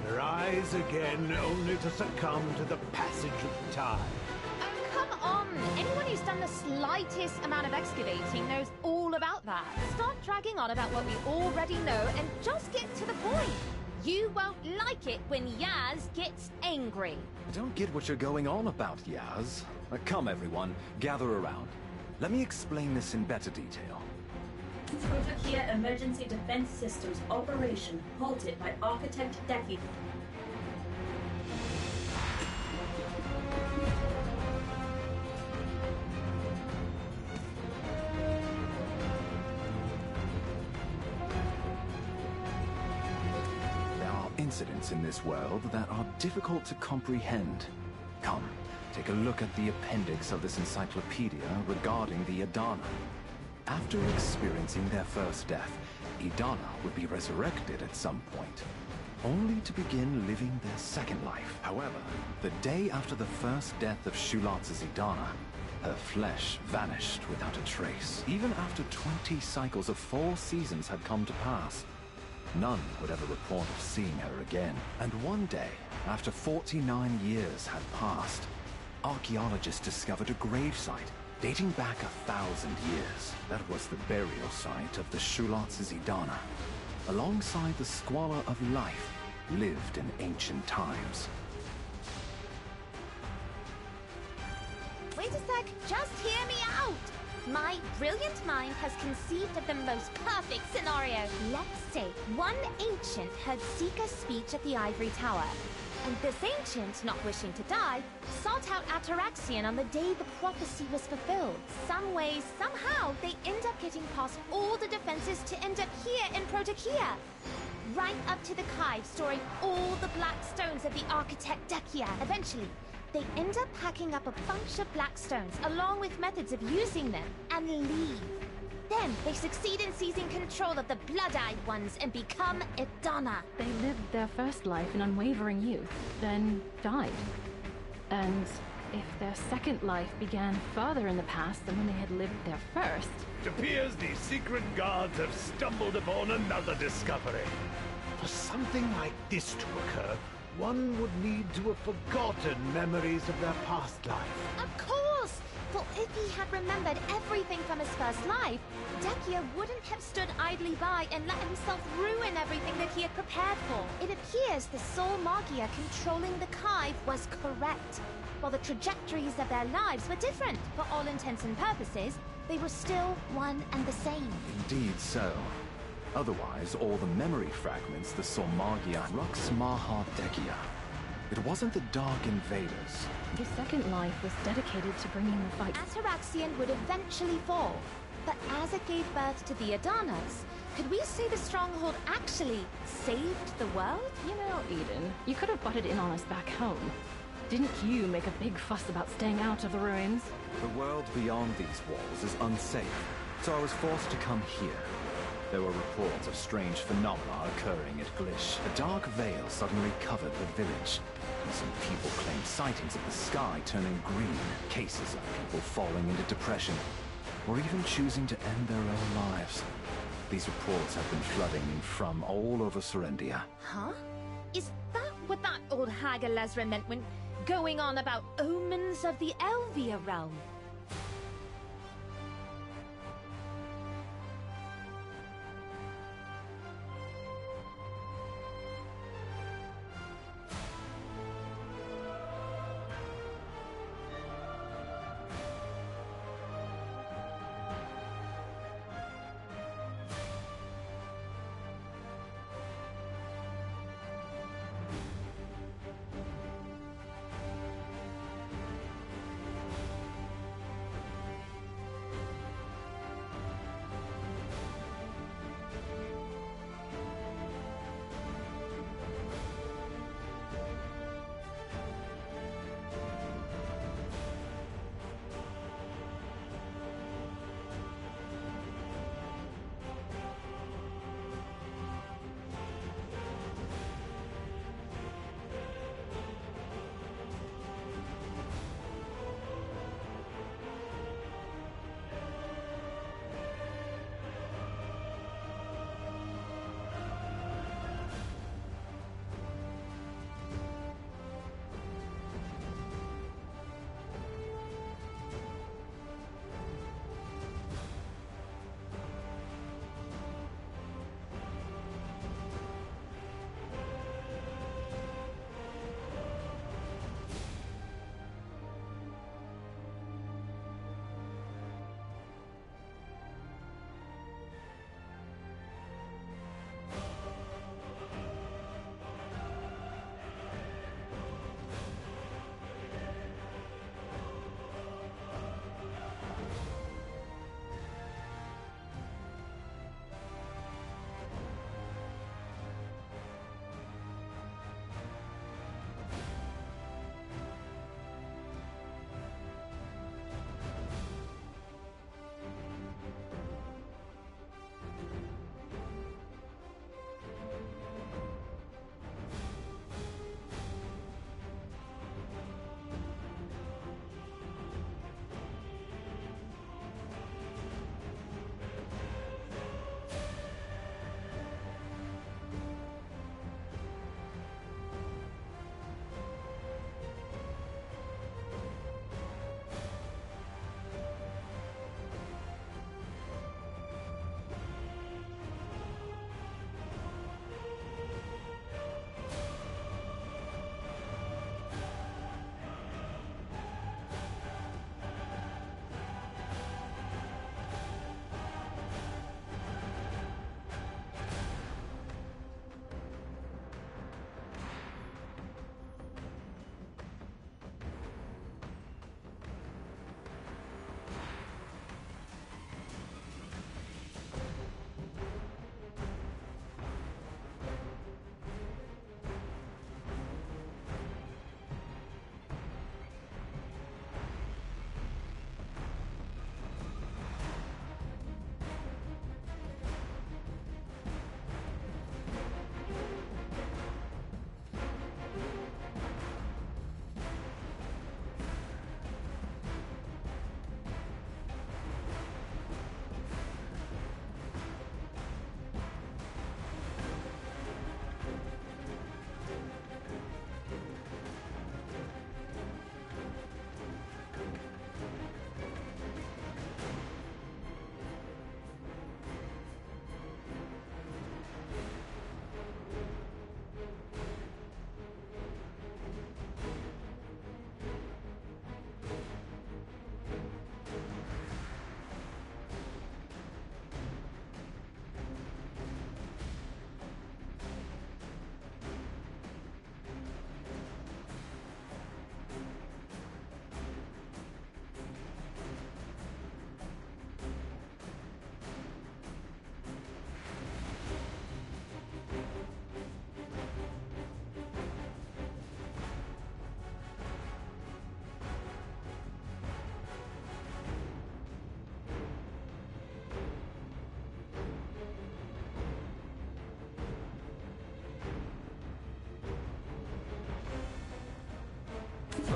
They rise again only to succumb to the passage of time. Oh, come on! Anyone who's done the slightest amount of excavating knows all about that. Stop dragging on about what we already know and just get to the point. You won't like it when Yaz gets angry. I don't get what you're going on about, Yaz. Come, everyone, gather around. Let me explain this in better detail. Protokia Emergency Defense Systems operation halted by Architect Dekia. Incidents in this world that are difficult to comprehend. Come, take a look at the appendix of this encyclopedia regarding the Idana. After experiencing their first death, Idana would be resurrected at some point, only to begin living their second life. However, the day after the first death of Shulatz's Idana, her flesh vanished without a trace. Even after 20 cycles of 4 seasons had come to pass, none would ever report of seeing her again. And one day, after 49 years had passed, archaeologists discovered a gravesite dating back 1,000 years. That was the burial site of the Shulatz's Idana. Alongside the squalor of life lived in ancient times. Wait a sec, just hear me out! My brilliant mind has conceived of the most perfect scenario. Let's say one ancient heard Sika's speech at the Ivory Tower, and this ancient, not wishing to die, sought out Ataraxian on the day the prophecy was fulfilled. Some way, somehow, they end up getting past all the defenses to end up here in Protokia. Right up to the Kive, storing all the black stones of the architect Dekia. Eventually, they end up packing up a bunch of black stones, along with methods of using them, and leave. Then, they succeed in seizing control of the blood-eyed ones and become Idana. They lived their first life in unwavering youth, then died. And if their second life began further in the past than when they had lived their first... It appears the secret guards have stumbled upon another discovery. For something like this to occur, one would need to have forgotten memories of their past life. Of course! For if he had remembered everything from his first life, Dekia wouldn't have stood idly by and let himself ruin everything that he had prepared for. It appears the Soul Magia controlling the Kive was correct. While the trajectories of their lives were different, for all intents and purposes, they were still one and the same. Indeed so. Otherwise, all the memory fragments the Solmagia Rux Maha Dekia. It wasn't the Dark Invaders. His second life was dedicated to bringing the fight. Ataraxian would eventually fall, but as it gave birth to the Adanas, could we say the Stronghold actually saved the world? You know, Eden, you could have butted in on us back home. Didn't you make a big fuss about staying out of the ruins? The world beyond these walls is unsafe, so I was forced to come here. There were reports of strange phenomena occurring at Glish. A dark veil suddenly covered the village. Some people claimed sightings of the sky turning green, cases of people falling into depression, or even choosing to end their own lives. These reports have been flooding in from all over Serendia. Huh? Is that what that old hag Alezra meant when going on about omens of the Elvia realm?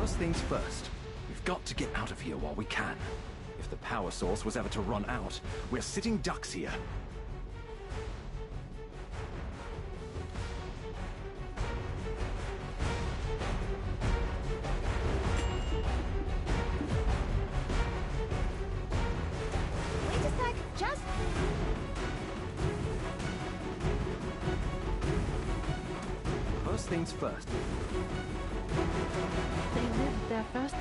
First things first, we've got to get out of here while we can. If the power source was ever to run out, we're sitting ducks here. First things first. They lived there first.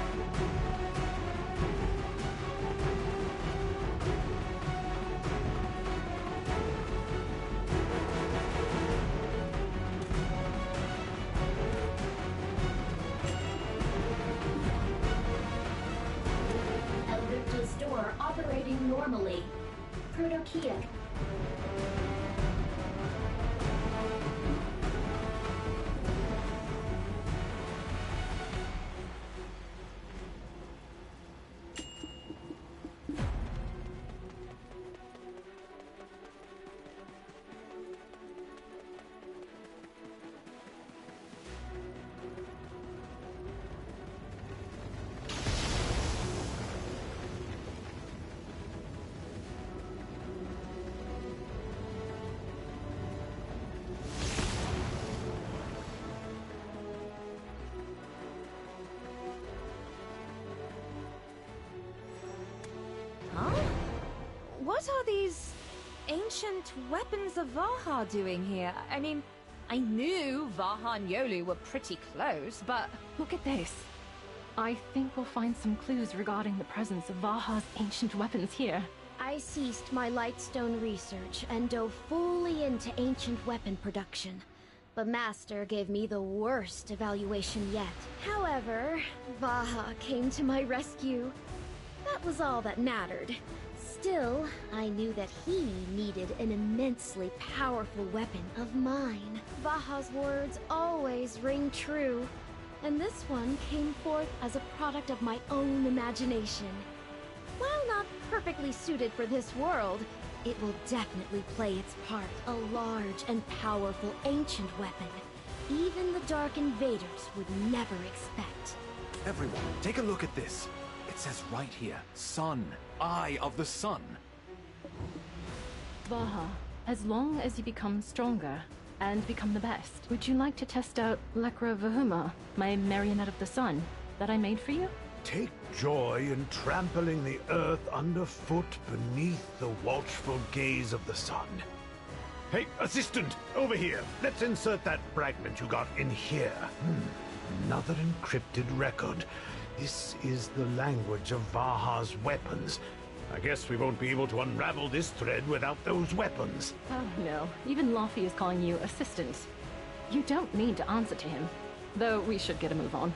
Elevator's door operating normally. Protokia. Huh? What are these ancient weapons of Vaha doing here? I mean, I knew Vaha and Yolu were pretty close, but Look at this. I think we'll find some clues regarding the presence of Vaha's ancient weapons here. I ceased my Lightstone research and dove fully into ancient weapon production. But Master gave me the worst evaluation yet. However, Vaha came to my rescue. That was all that mattered. Still, I knew that he needed an immensely powerful weapon of mine. Vaha's words always ring true, and this one came forth as a product of my own imagination. While not perfectly suited for this world, it will definitely play its part. A large and powerful ancient weapon. Even the Dark Invaders would never expect. Everyone, take a look at this. It says right here, Sun. Eye of the Sun. Vaha, as long as you become stronger and become the best, would you like to test out Lekra Vahuma, my marionette of the sun, that I made for you? Take joy in trampling the earth underfoot beneath the watchful gaze of the sun. Hey, assistant, over here. Let's insert that fragment you got in here. Another encrypted record. This is the language of Vaha's weapons. I guess we won't be able to unravel this thread without those weapons. Oh no, even Laufey is calling you assistant. You don't need to answer to him, though we should get a move on.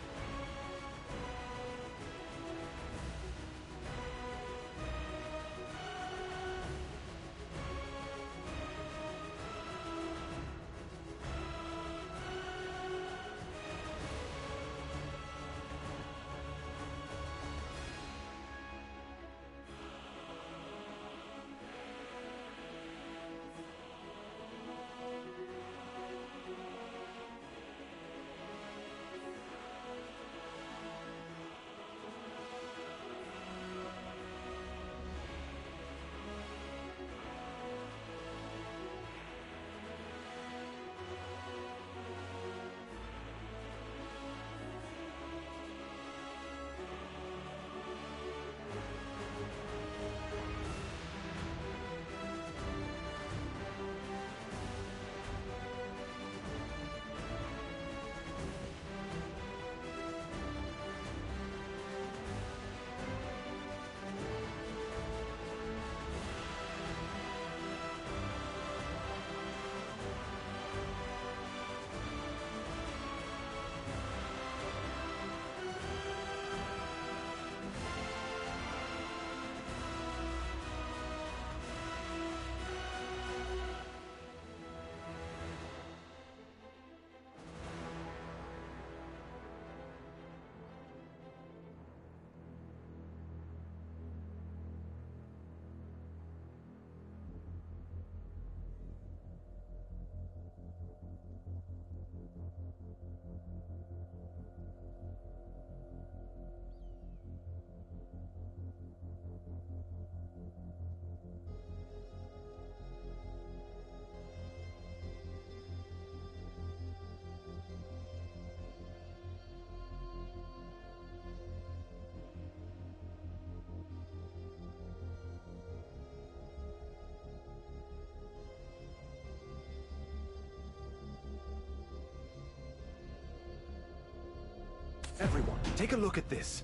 Everyone, take a look at this.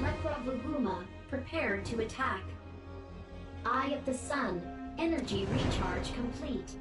Lekra Vahuma, prepared to attack. Eye of the Sun, energy recharge complete.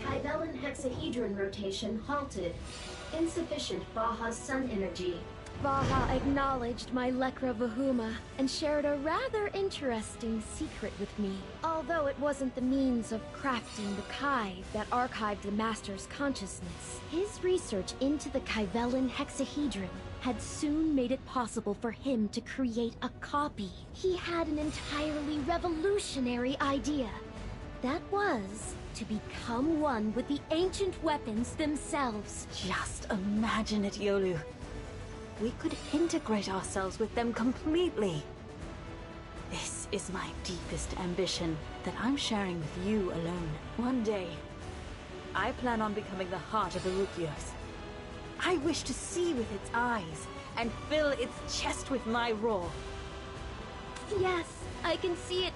Kyvelin hexahedron rotation halted. Insufficient Vaha sun energy. Vaha acknowledged my Lekra Vahuma and shared a rather interesting secret with me. Although it wasn't the means of crafting the Kai that archived the Master's consciousness, his research into the Kyvelin hexahedron had soon made it possible for him to create a copy. He had an entirely revolutionary idea. That was to become one with the ancient weapons themselves. Just imagine it, Yolu. We could integrate ourselves with them completely. This is my deepest ambition that I'm sharing with you alone. One day, I plan on becoming the heart of the Rukios. I wish to see with its eyes and fill its chest with my roar. Yes, I can see it.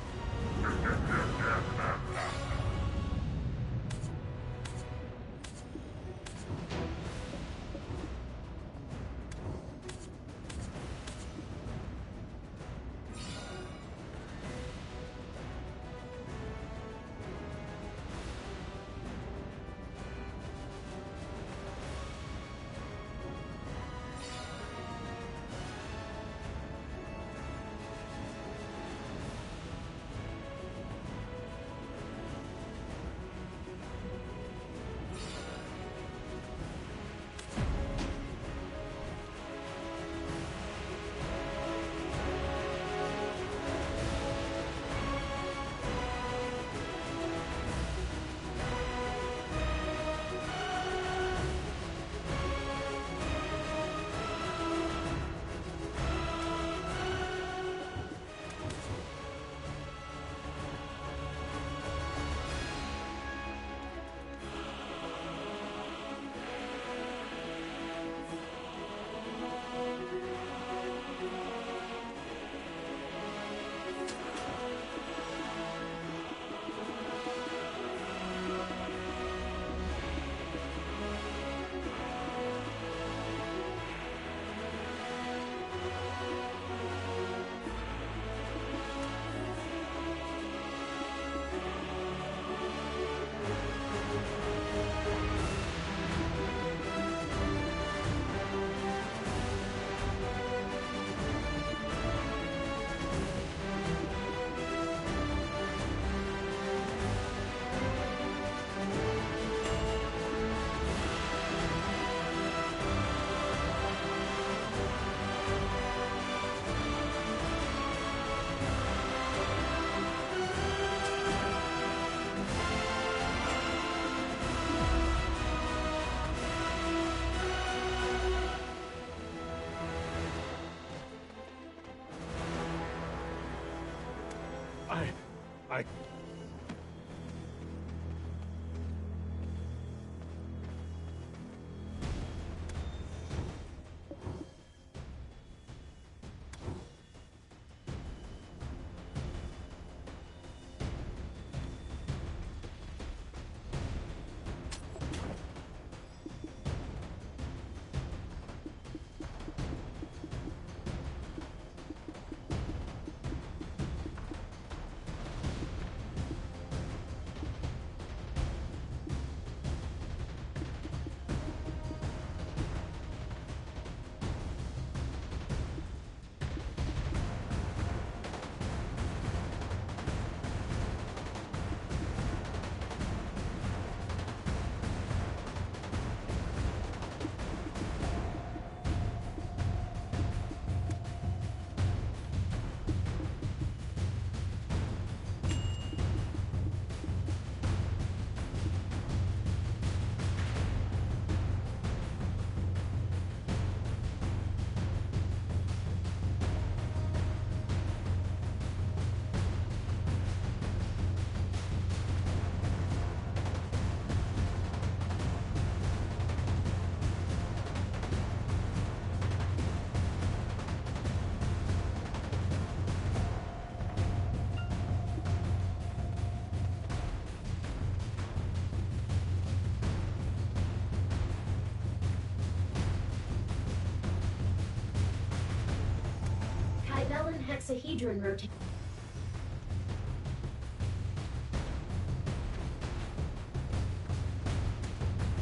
Kybellan hexahedron rotation.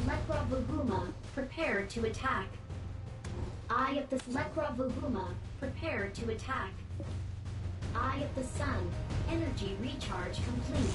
Lekra Vahuma, prepare to attack. Eye of the Lekra Vahuma, prepare to attack. Eye of the Sun, energy recharge complete.